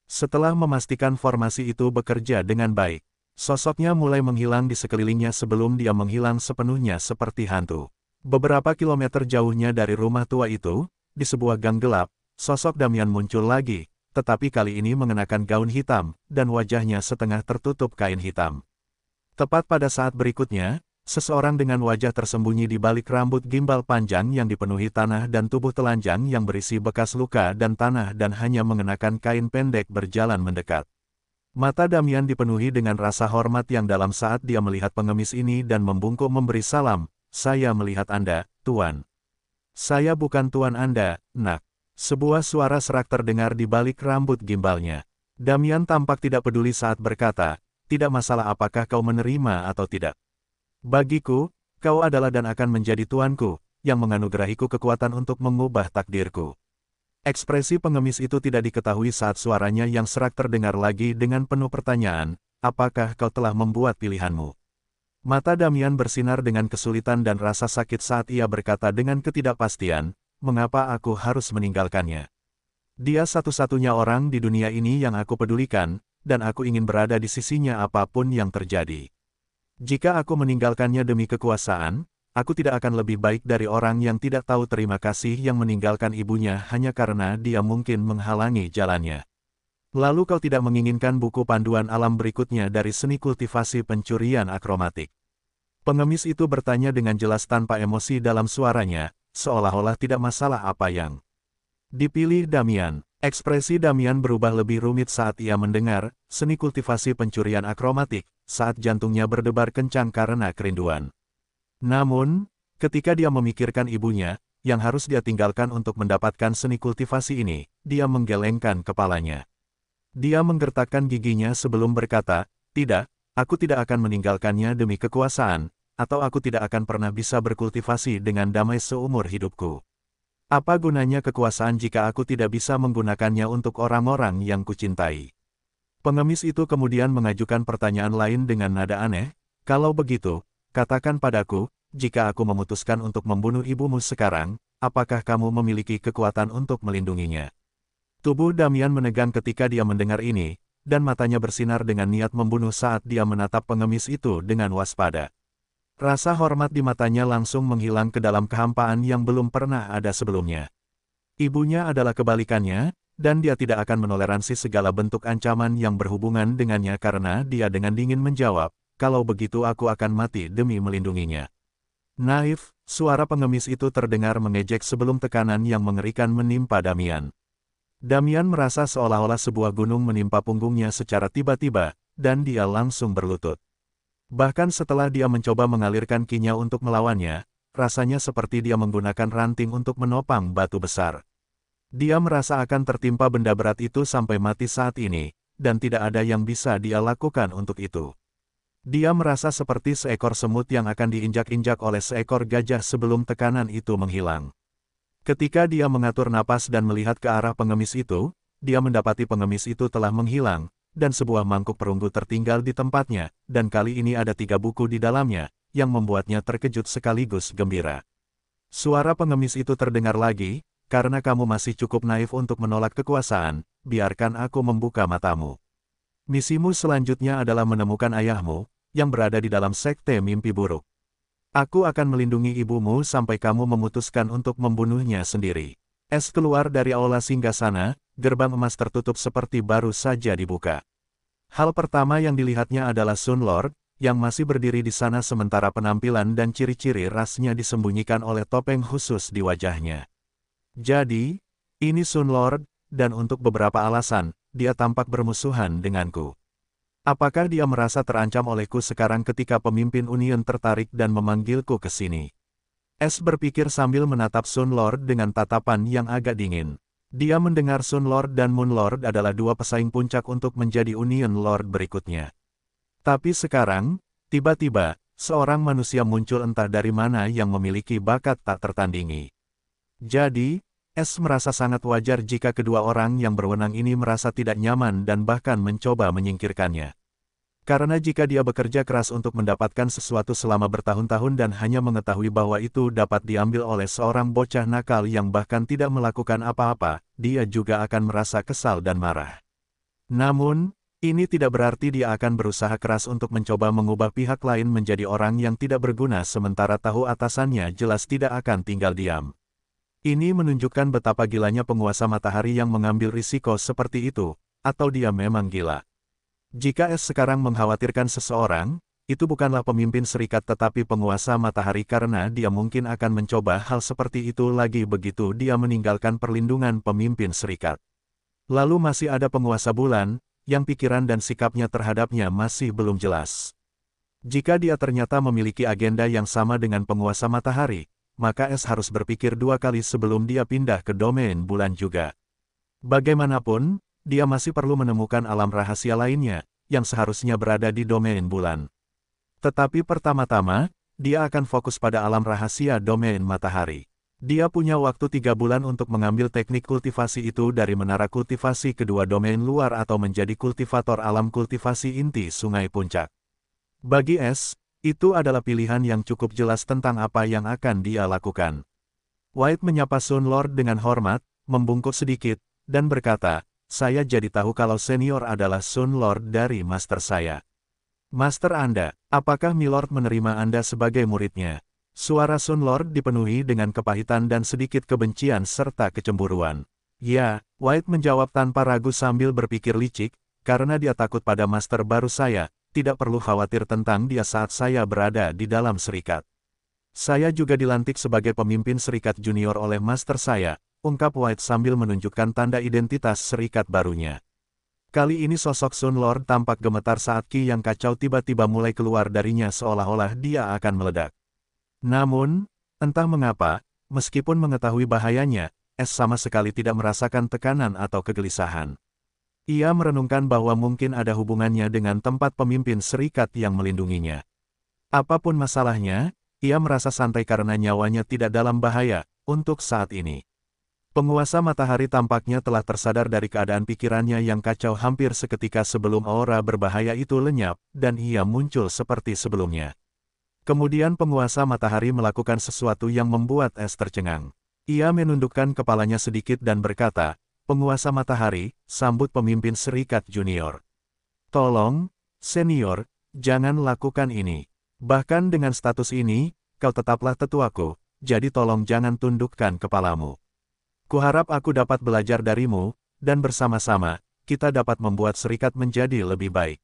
Setelah memastikan formasi itu bekerja dengan baik, sosoknya mulai menghilang di sekelilingnya sebelum dia menghilang sepenuhnya seperti hantu. Beberapa kilometer jauhnya dari rumah tua itu, di sebuah gang gelap, sosok Damian muncul lagi, tetapi kali ini mengenakan gaun hitam, dan wajahnya setengah tertutup kain hitam. Tepat pada saat berikutnya, seseorang dengan wajah tersembunyi di balik rambut gimbal panjang yang dipenuhi tanah dan tubuh telanjang yang berisi bekas luka dan tanah dan hanya mengenakan kain pendek berjalan mendekat. Mata Damian dipenuhi dengan rasa hormat yang dalam saat dia melihat pengemis ini dan membungkuk memberi salam, saya melihat Anda, Tuan. Saya bukan Tuan Anda, nak. Sebuah suara serak terdengar di balik rambut gimbalnya. Damian tampak tidak peduli saat berkata, tidak masalah apakah kau menerima atau tidak. Bagiku, kau adalah dan akan menjadi tuanku, yang menganugerahiku kekuatan untuk mengubah takdirku. Ekspresi pengemis itu tidak diketahui saat suaranya yang serak terdengar lagi dengan penuh pertanyaan, apakah kau telah membuat pilihanmu? Mata Damian bersinar dengan kesulitan dan rasa sakit saat ia berkata dengan ketidakpastian, mengapa aku harus meninggalkannya? Dia satu-satunya orang di dunia ini yang aku pedulikan, dan aku ingin berada di sisinya apapun yang terjadi. Jika aku meninggalkannya demi kekuasaan, aku tidak akan lebih baik dari orang yang tidak tahu terima kasih yang meninggalkan ibunya hanya karena dia mungkin menghalangi jalannya. Lalu kau tidak menginginkan buku panduan alam berikutnya dari seni kultivasi pencurian akromatik. Pengemis itu bertanya dengan jelas tanpa emosi dalam suaranya, seolah-olah tidak masalah apa yang dipilih Damian. Ekspresi Damian berubah lebih rumit saat ia mendengar seni kultivasi pencurian akromatik, saat jantungnya berdebar kencang karena kerinduan. Namun, ketika dia memikirkan ibunya, yang harus dia tinggalkan untuk mendapatkan seni kultivasi ini. Dia menggelengkan kepalanya. Dia menggertakkan giginya sebelum berkata, tidak, aku tidak akan meninggalkannya demi kekuasaan, atau aku tidak akan pernah bisa berkultivasi dengan damai seumur hidupku. Apa gunanya kekuasaan jika aku tidak bisa menggunakannya untuk orang-orang yang kucintai? Pengemis itu kemudian mengajukan pertanyaan lain dengan nada aneh, kalau begitu, katakan padaku, jika aku memutuskan untuk membunuh ibumu sekarang, apakah kamu memiliki kekuatan untuk melindunginya? Tubuh Damian menegang ketika dia mendengar ini, dan matanya bersinar dengan niat membunuh saat dia menatap pengemis itu dengan waspada. Rasa hormat di matanya langsung menghilang ke dalam kehampaan yang belum pernah ada sebelumnya. Ibunya adalah kebalikannya, dan dia tidak akan menoleransi segala bentuk ancaman yang berhubungan dengannya karena dia dengan dingin menjawab, kalau begitu aku akan mati demi melindunginya. Naif, suara pengemis itu terdengar mengejek sebelum tekanan yang mengerikan menimpa Damian. Damian merasa seolah-olah sebuah gunung menimpa punggungnya secara tiba-tiba, dan dia langsung berlutut. Bahkan setelah dia mencoba mengalirkan kinya untuk melawannya, rasanya seperti dia menggunakan ranting untuk menopang batu besar. Dia merasa akan tertimpa benda berat itu sampai mati saat ini, dan tidak ada yang bisa dia lakukan untuk itu. Dia merasa seperti seekor semut yang akan diinjak-injak oleh seekor gajah sebelum tekanan itu menghilang. Ketika dia mengatur napas dan melihat ke arah pengemis itu, dia mendapati pengemis itu telah menghilang, dan sebuah mangkuk perunggu tertinggal di tempatnya, dan kali ini ada 3 buku di dalamnya, yang membuatnya terkejut sekaligus gembira. Suara pengemis itu terdengar lagi, karena kamu masih cukup naif untuk menolak kekuasaan, biarkan aku membuka matamu. Misimu selanjutnya adalah menemukan ayahmu, yang berada di dalam sekte mimpi buruk. Aku akan melindungi ibumu sampai kamu memutuskan untuk membunuhnya sendiri. Es keluar dari aula singgasana, gerbang emas tertutup seperti baru saja dibuka. Hal pertama yang dilihatnya adalah Sun Lord, yang masih berdiri di sana sementara penampilan dan ciri-ciri rasnya disembunyikan oleh topeng khusus di wajahnya. Jadi, ini Sun Lord, dan untuk beberapa alasan, dia tampak bermusuhan denganku. Apakah dia merasa terancam olehku sekarang ketika pemimpin Union tertarik dan memanggilku ke sini? Es berpikir sambil menatap Sun Lord dengan tatapan yang agak dingin. Dia mendengar Sun Lord dan Moon Lord adalah 2 pesaing puncak untuk menjadi Union Lord berikutnya. Tapi sekarang, tiba-tiba, seorang manusia muncul entah dari mana yang memiliki bakat tak tertandingi. Jadi, Es merasa sangat wajar jika kedua orang yang berwenang ini merasa tidak nyaman dan bahkan mencoba menyingkirkannya. Karena jika dia bekerja keras untuk mendapatkan sesuatu selama bertahun-tahun dan hanya mengetahui bahwa itu dapat diambil oleh seorang bocah nakal yang bahkan tidak melakukan apa-apa, dia juga akan merasa kesal dan marah. Namun, ini tidak berarti dia akan berusaha keras untuk mencoba mengubah pihak lain menjadi orang yang tidak berguna sementara tahu atasannya jelas tidak akan tinggal diam. Ini menunjukkan betapa gilanya penguasa matahari yang mengambil risiko seperti itu, atau dia memang gila. Jika Es sekarang mengkhawatirkan seseorang, itu bukanlah pemimpin serikat tetapi penguasa matahari karena dia mungkin akan mencoba hal seperti itu lagi begitu dia meninggalkan perlindungan pemimpin serikat. Lalu masih ada penguasa bulan, yang pikiran dan sikapnya terhadapnya masih belum jelas. Jika dia ternyata memiliki agenda yang sama dengan penguasa matahari, maka Es harus berpikir 2 kali sebelum dia pindah ke domain bulan juga. Bagaimanapun, dia masih perlu menemukan alam rahasia lainnya, yang seharusnya berada di domain bulan. Tetapi pertama-tama, dia akan fokus pada alam rahasia domain matahari. Dia punya waktu 3 bulan untuk mengambil teknik kultivasi itu dari menara kultivasi kedua domain luar atau menjadi kultivator alam kultivasi inti Sungai Puncak. Bagi Es, itu adalah pilihan yang cukup jelas tentang apa yang akan dia lakukan. White menyapa Sun Lord dengan hormat, membungkuk sedikit, dan berkata, saya jadi tahu kalau senior adalah Sun Lord dari master saya. Master Anda, apakah Milord menerima Anda sebagai muridnya? Suara Sun Lord dipenuhi dengan kepahitan dan sedikit kebencian serta kecemburuan. Ya, White menjawab tanpa ragu sambil berpikir licik, karena dia takut pada master baru saya. Tidak perlu khawatir tentang dia saat saya berada di dalam serikat. Saya juga dilantik sebagai pemimpin serikat junior oleh master saya, ungkap White sambil menunjukkan tanda identitas serikat barunya. Kali ini sosok Sun Lord tampak gemetar saat ki yang kacau tiba-tiba mulai keluar darinya seolah-olah dia akan meledak. Namun, entah mengapa, Meskipun mengetahui bahayanya, S sama sekali tidak merasakan tekanan atau kegelisahan. Ia merenungkan bahwa mungkin ada hubungannya dengan tempat pemimpin serikat yang melindunginya. Apapun masalahnya, ia merasa santai karena nyawanya tidak dalam bahaya untuk saat ini. Penguasa matahari tampaknya telah tersadar dari keadaan pikirannya yang kacau hampir seketika sebelum aura berbahaya itu lenyap, dan ia muncul seperti sebelumnya. Kemudian penguasa matahari melakukan sesuatu yang membuat Es tercengang. Ia menundukkan kepalanya sedikit dan berkata, "Penguasa matahari, sambut pemimpin serikat junior. Tolong, senior, jangan lakukan ini. Bahkan dengan status ini, kau tetaplah tetuaku, jadi tolong jangan tundukkan kepalamu. Kuharap aku dapat belajar darimu, dan bersama-sama, kita dapat membuat serikat menjadi lebih baik."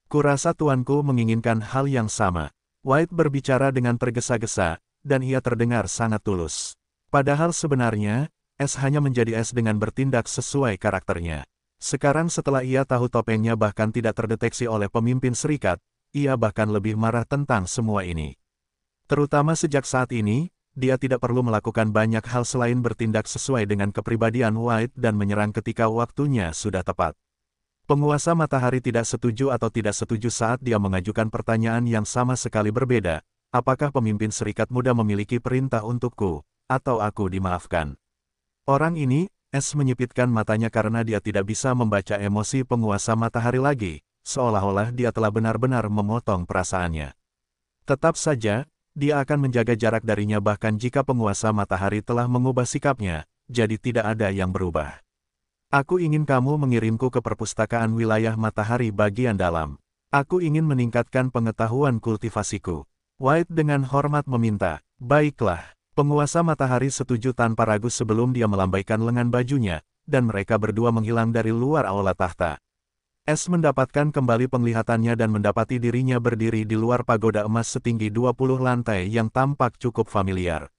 Kurasa tuanku menginginkan hal yang sama. White berbicara dengan tergesa-gesa, dan ia terdengar sangat tulus. Padahal sebenarnya, Es hanya menjadi Es dengan bertindak sesuai karakternya. Sekarang setelah ia tahu topengnya bahkan tidak terdeteksi oleh pemimpin serikat, ia bahkan lebih marah tentang semua ini. Terutama sejak saat ini, dia tidak perlu melakukan banyak hal selain bertindak sesuai dengan kepribadian White dan menyerang ketika waktunya sudah tepat. Penguasa matahari tidak setuju atau tidak setuju saat dia mengajukan pertanyaan yang sama sekali berbeda. Apakah pemimpin serikat muda memiliki perintah untukku, atau aku dimaafkan? Orang ini, Es menyipitkan matanya karena dia tidak bisa membaca emosi penguasa matahari lagi, seolah-olah dia telah benar-benar memotong perasaannya. Tetap saja, dia akan menjaga jarak darinya bahkan jika penguasa matahari telah mengubah sikapnya, jadi tidak ada yang berubah. Aku ingin kamu mengirimku ke perpustakaan wilayah matahari bagian dalam. Aku ingin meningkatkan pengetahuan kultivasiku. White dengan hormat meminta, "Baiklah." Penguasa matahari setuju tanpa ragu sebelum dia melambaikan lengan bajunya, dan mereka berdua menghilang dari luar aula tahta. Es mendapatkan kembali penglihatannya dan mendapati dirinya berdiri di luar pagoda emas setinggi 20 lantai yang tampak cukup familiar.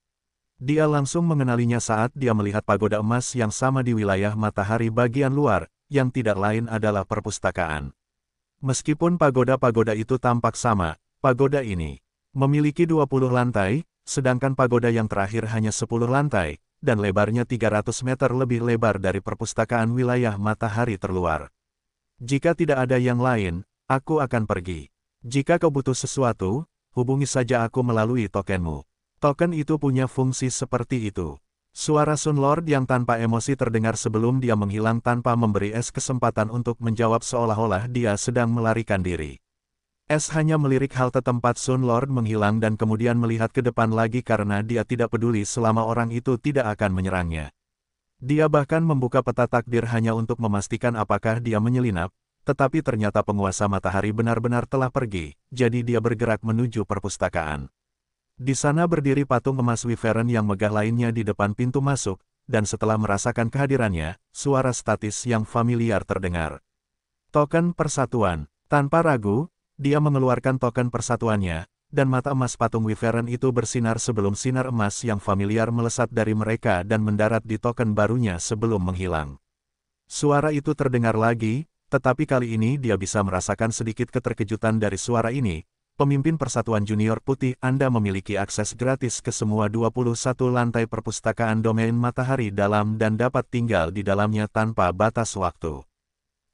Dia langsung mengenalinya saat dia melihat pagoda emas yang sama di wilayah matahari bagian luar, yang tidak lain adalah perpustakaan. Meskipun pagoda-pagoda itu tampak sama, pagoda ini memiliki 20 lantai, sedangkan pagoda yang terakhir hanya 10 lantai, dan lebarnya 300 meter lebih lebar dari perpustakaan wilayah matahari terluar. Jika tidak ada yang lain, aku akan pergi. Jika kau butuh sesuatu, hubungi saja aku melalui tokenmu. Token itu punya fungsi seperti itu. Suara Sun Lord yang tanpa emosi terdengar sebelum dia menghilang tanpa memberi Es kesempatan untuk menjawab seolah-olah dia sedang melarikan diri. Es hanya melirik halte tempat Sun Lord menghilang dan kemudian melihat ke depan lagi karena dia tidak peduli selama orang itu tidak akan menyerangnya. Dia bahkan membuka peta takdir hanya untuk memastikan apakah dia menyelinap, tetapi ternyata penguasa matahari benar-benar telah pergi, jadi dia bergerak menuju perpustakaan. Di sana berdiri patung emas Wyvern yang megah lainnya di depan pintu masuk, dan setelah merasakan kehadirannya, suara statis yang familiar terdengar. Token persatuan. Tanpa ragu, dia mengeluarkan token persatuannya, dan mata emas patung Wyvern itu bersinar sebelum sinar emas yang familiar melesat dari mereka dan mendarat di token barunya sebelum menghilang. Suara itu terdengar lagi, tetapi kali ini dia bisa merasakan sedikit keterkejutan dari suara ini. Pemimpin Persatuan Junior Putih, Anda memiliki akses gratis ke semua 21 lantai perpustakaan domain matahari dalam dan dapat tinggal di dalamnya tanpa batas waktu.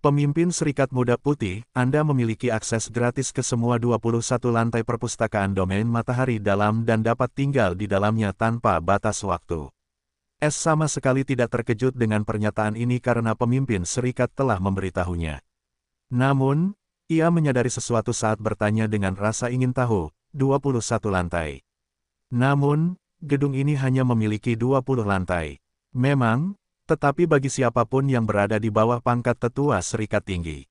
Pemimpin Serikat Muda Putih, Anda memiliki akses gratis ke semua 21 lantai perpustakaan domain matahari dalam dan dapat tinggal di dalamnya tanpa batas waktu. Es sama sekali tidak terkejut dengan pernyataan ini karena pemimpin serikat telah memberitahunya. Namun, ia menyadari sesuatu saat bertanya dengan rasa ingin tahu, 21 lantai. Namun, gedung ini hanya memiliki 20 lantai. Memang, tetapi bagi siapapun yang berada di bawah pangkat tetua serikat tinggi.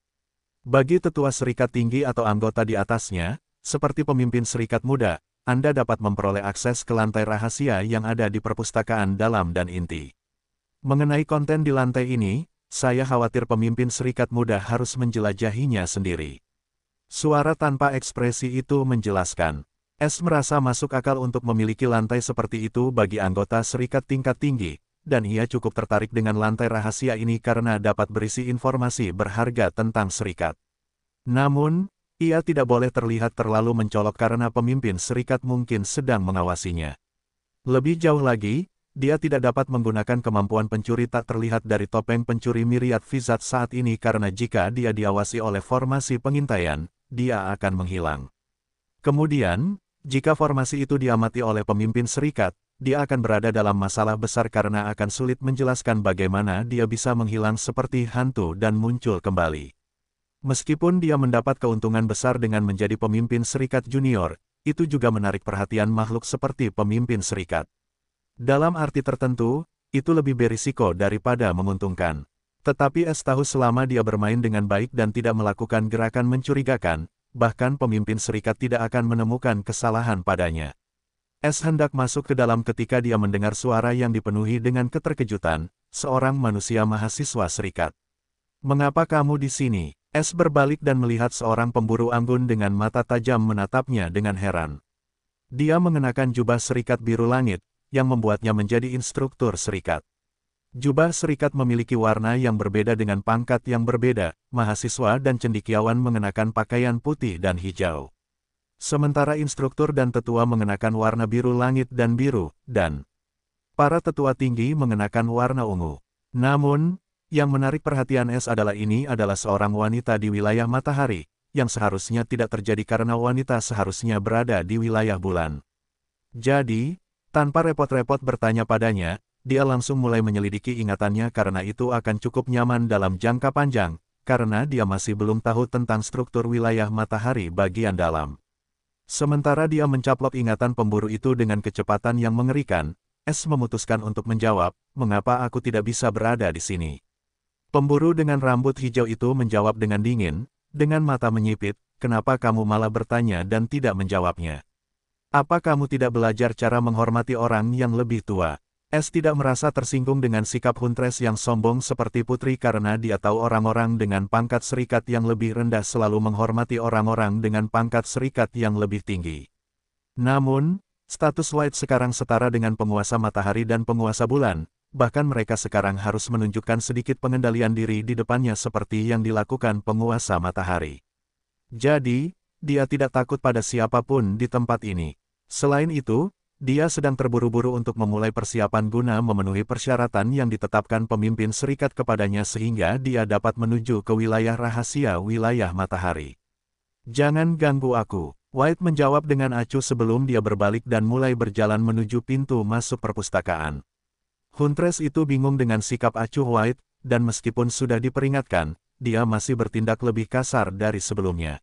Bagi tetua serikat tinggi atau anggota di atasnya, seperti pemimpin serikat muda, Anda dapat memperoleh akses ke lantai rahasia yang ada di perpustakaan dalam dan inti. Mengenai konten di lantai ini, saya khawatir pemimpin serikat muda harus menjelajahinya sendiri. Suara tanpa ekspresi itu menjelaskan. Es merasa masuk akal untuk memiliki lantai seperti itu bagi anggota serikat tingkat tinggi, dan ia cukup tertarik dengan lantai rahasia ini karena dapat berisi informasi berharga tentang serikat. Namun, ia tidak boleh terlihat terlalu mencolok karena pemimpin serikat mungkin sedang mengawasinya. Lebih jauh lagi, dia tidak dapat menggunakan kemampuan pencuri tak terlihat dari topeng pencuri Myriad Vizard saat ini karena jika dia diawasi oleh formasi pengintaian, dia akan menghilang. Kemudian, jika formasi itu diamati oleh pemimpin serikat, dia akan berada dalam masalah besar karena akan sulit menjelaskan bagaimana dia bisa menghilang seperti hantu dan muncul kembali. Meskipun dia mendapat keuntungan besar dengan menjadi pemimpin serikat junior, itu juga menarik perhatian makhluk seperti pemimpin serikat. Dalam arti tertentu, itu lebih berisiko daripada menguntungkan. Tetapi S tahu selama dia bermain dengan baik dan tidak melakukan gerakan mencurigakan, bahkan pemimpin serikat tidak akan menemukan kesalahan padanya. S hendak masuk ke dalam ketika dia mendengar suara yang dipenuhi dengan keterkejutan, seorang manusia mahasiswa serikat. "Mengapa kamu di sini?" S berbalik dan melihat seorang pemburu anggun dengan mata tajam menatapnya dengan heran. Dia mengenakan jubah serikat biru langit, yang membuatnya menjadi instruktur serikat. Jubah serikat memiliki warna yang berbeda dengan pangkat yang berbeda, mahasiswa dan cendekiawan mengenakan pakaian putih dan hijau. Sementara instruktur dan tetua mengenakan warna biru langit dan biru, dan para tetua tinggi mengenakan warna ungu. Namun, yang menarik perhatian S ini adalah seorang wanita di wilayah matahari, yang seharusnya tidak terjadi karena wanita seharusnya berada di wilayah bulan. Jadi, tanpa repot-repot bertanya padanya, dia langsung mulai menyelidiki ingatannya karena itu akan cukup nyaman dalam jangka panjang, karena dia masih belum tahu tentang struktur wilayah matahari bagian dalam. Sementara dia mencaplok ingatan pemburu itu dengan kecepatan yang mengerikan, S memutuskan untuk menjawab, "Mengapa aku tidak bisa berada di sini?" Pemburu dengan rambut hijau itu menjawab dengan dingin, dengan mata menyipit, "Kenapa kamu malah bertanya dan tidak menjawabnya? Apa kamu tidak belajar cara menghormati orang yang lebih tua?" S tidak merasa tersinggung dengan sikap Huntress yang sombong seperti putri karena dia tahu orang-orang dengan pangkat serikat yang lebih rendah selalu menghormati orang-orang dengan pangkat serikat yang lebih tinggi. Namun, status White sekarang setara dengan penguasa matahari dan penguasa bulan. Bahkan mereka sekarang harus menunjukkan sedikit pengendalian diri di depannya seperti yang dilakukan penguasa matahari. Jadi, dia tidak takut pada siapapun di tempat ini. Selain itu, dia sedang terburu-buru untuk memulai persiapan guna memenuhi persyaratan yang ditetapkan pemimpin serikat kepadanya sehingga dia dapat menuju ke wilayah rahasia wilayah matahari. "Jangan ganggu aku," White menjawab dengan acuh sebelum dia berbalik dan mulai berjalan menuju pintu masuk perpustakaan. Huntress itu bingung dengan sikap acuh White, dan meskipun sudah diperingatkan, dia masih bertindak lebih kasar dari sebelumnya.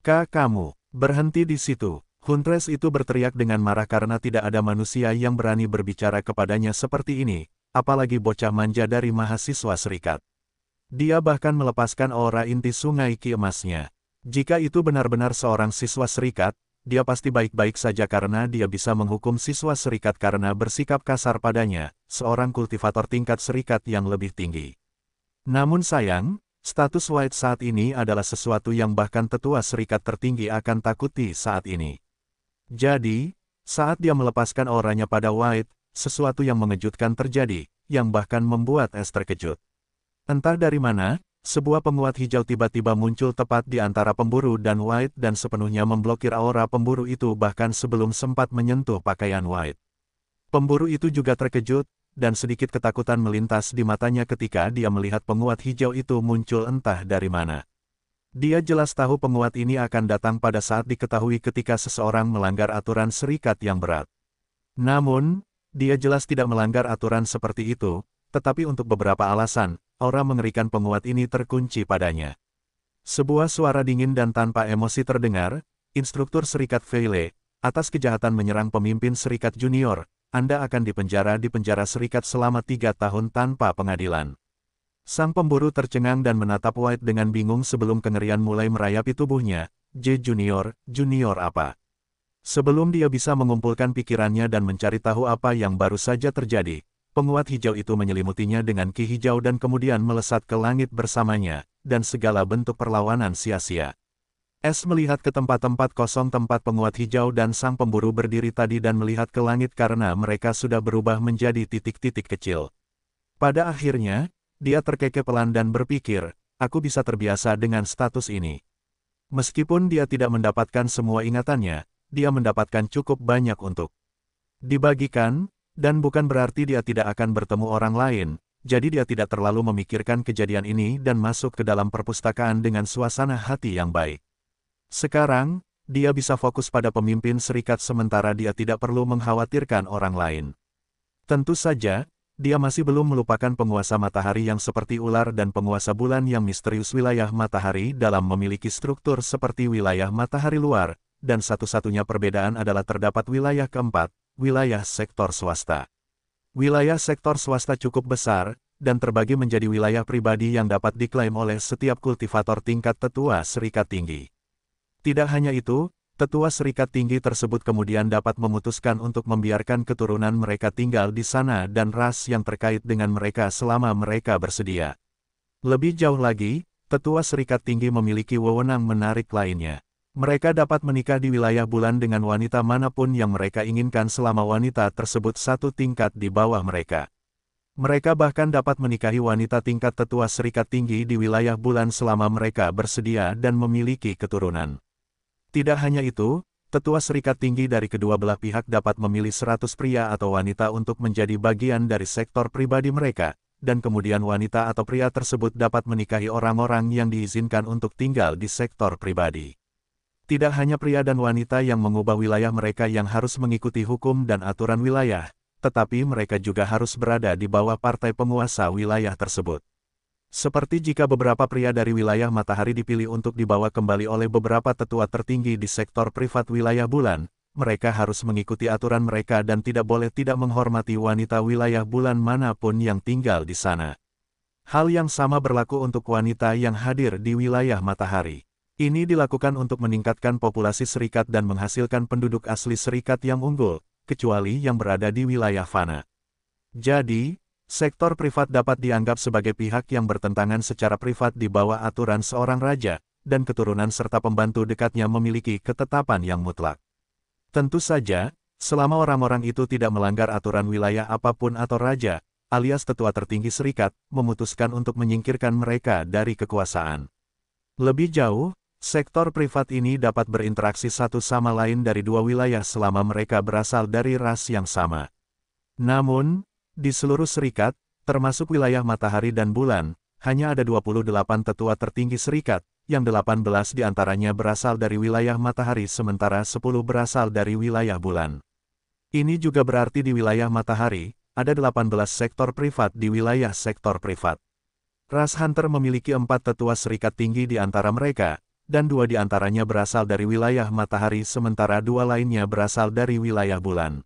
Kamu, berhenti di situ." Huntress itu berteriak dengan marah karena tidak ada manusia yang berani berbicara kepadanya seperti ini, apalagi bocah manja dari mahasiswa serikat. Dia bahkan melepaskan aura inti sungai ki emasnya. Jika itu benar-benar seorang siswa serikat, dia pasti baik-baik saja karena dia bisa menghukum siswa serikat karena bersikap kasar padanya, seorang kultivator tingkat serikat yang lebih tinggi. Namun sayang, status White saat ini adalah sesuatu yang bahkan tetua serikat tertinggi akan takuti saat ini. Jadi, saat dia melepaskan auranya pada White, sesuatu yang mengejutkan terjadi, yang bahkan membuat S terkejut. Entah dari mana, sebuah penguat hijau tiba-tiba muncul tepat di antara pemburu dan White dan sepenuhnya memblokir aura pemburu itu bahkan sebelum sempat menyentuh pakaian White. Pemburu itu juga terkejut, dan sedikit ketakutan melintas di matanya ketika dia melihat penguat hijau itu muncul entah dari mana. Dia jelas tahu penguat ini akan datang pada saat diketahui ketika seseorang melanggar aturan serikat yang berat. Namun, dia jelas tidak melanggar aturan seperti itu, tetapi untuk beberapa alasan, aura mengerikan penguat ini terkunci padanya. Sebuah suara dingin dan tanpa emosi terdengar, "Instruktur serikat Veile, atas kejahatan menyerang pemimpin serikat junior, Anda akan dipenjara di penjara serikat selama 3 tahun tanpa pengadilan." Sang pemburu tercengang dan menatap White dengan bingung sebelum kengerian mulai merayapi tubuhnya. Junior apa?" Sebelum dia bisa mengumpulkan pikirannya dan mencari tahu apa yang baru saja terjadi, penguat hijau itu menyelimutinya dengan ki hijau dan kemudian melesat ke langit bersamanya, dan segala bentuk perlawanan sia-sia. S melihat ke tempat-tempat kosong tempat penguat hijau dan sang pemburu berdiri tadi dan melihat ke langit karena mereka sudah berubah menjadi titik-titik kecil. Pada akhirnya, dia terkekeh pelan dan berpikir, "Aku bisa terbiasa dengan status ini." Meskipun dia tidak mendapatkan semua ingatannya, dia mendapatkan cukup banyak untuk Dibagikan, dan bukan berarti dia tidak akan bertemu orang lain, jadi dia tidak terlalu memikirkan kejadian ini dan masuk ke dalam perpustakaan dengan suasana hati yang baik. Sekarang, dia bisa fokus pada pemimpin serikat sementara dia tidak perlu mengkhawatirkan orang lain. Tentu saja, dia masih belum melupakan penguasa matahari yang seperti ular dan penguasa bulan yang misterius. Wilayah matahari dalam memiliki struktur seperti wilayah matahari luar, dan satu-satunya perbedaan adalah terdapat wilayah keempat, wilayah sektor swasta. Wilayah sektor swasta cukup besar, dan terbagi menjadi wilayah pribadi yang dapat diklaim oleh setiap kultivator tingkat tetua serikat tinggi. Tidak hanya itu, tetua serikat tinggi tersebut kemudian dapat memutuskan untuk membiarkan keturunan mereka tinggal di sana dan ras yang terkait dengan mereka selama mereka bersedia. Lebih jauh lagi, tetua serikat tinggi memiliki wewenang menarik lainnya. Mereka dapat menikah di wilayah bulan dengan wanita manapun yang mereka inginkan selama wanita tersebut satu tingkat di bawah mereka. Mereka bahkan dapat menikahi wanita tingkat tetua serikat tinggi di wilayah bulan selama mereka bersedia dan memiliki keturunan. Tidak hanya itu, tetua serikat tinggi dari kedua belah pihak dapat memilih 100 pria atau wanita untuk menjadi bagian dari sektor pribadi mereka, dan kemudian wanita atau pria tersebut dapat menikahi orang-orang yang diizinkan untuk tinggal di sektor pribadi. Tidak hanya pria dan wanita yang mengubah wilayah mereka yang harus mengikuti hukum dan aturan wilayah, tetapi mereka juga harus berada di bawah partai penguasa wilayah tersebut. Seperti jika beberapa pria dari wilayah matahari dipilih untuk dibawa kembali oleh beberapa tetua tertinggi di sektor privat wilayah bulan, mereka harus mengikuti aturan mereka dan tidak boleh tidak menghormati wanita wilayah bulan manapun yang tinggal di sana. Hal yang sama berlaku untuk wanita yang hadir di wilayah matahari. Ini dilakukan untuk meningkatkan populasi serikat dan menghasilkan penduduk asli serikat yang unggul, kecuali yang berada di wilayah fana. Jadi, sektor privat dapat dianggap sebagai pihak yang bertentangan secara privat di bawah aturan seorang raja, dan keturunan serta pembantu dekatnya memiliki ketetapan yang mutlak. Tentu saja, selama orang-orang itu tidak melanggar aturan wilayah apapun atau raja, alias tetua tertinggi serikat, memutuskan untuk menyingkirkan mereka dari kekuasaan. Lebih jauh, sektor privat ini dapat berinteraksi satu sama lain dari dua wilayah selama mereka berasal dari ras yang sama. Namun, di seluruh serikat, termasuk wilayah matahari dan bulan, hanya ada 28 tetua tertinggi serikat, yang 18 diantaranya berasal dari wilayah matahari sementara 10 berasal dari wilayah bulan. Ini juga berarti di wilayah matahari, ada 18 sektor privat di wilayah sektor privat. Ras Hunter memiliki 4 tetua serikat tinggi di antara mereka, dan 2 di antaranya berasal dari wilayah matahari sementara 2 lainnya berasal dari wilayah bulan.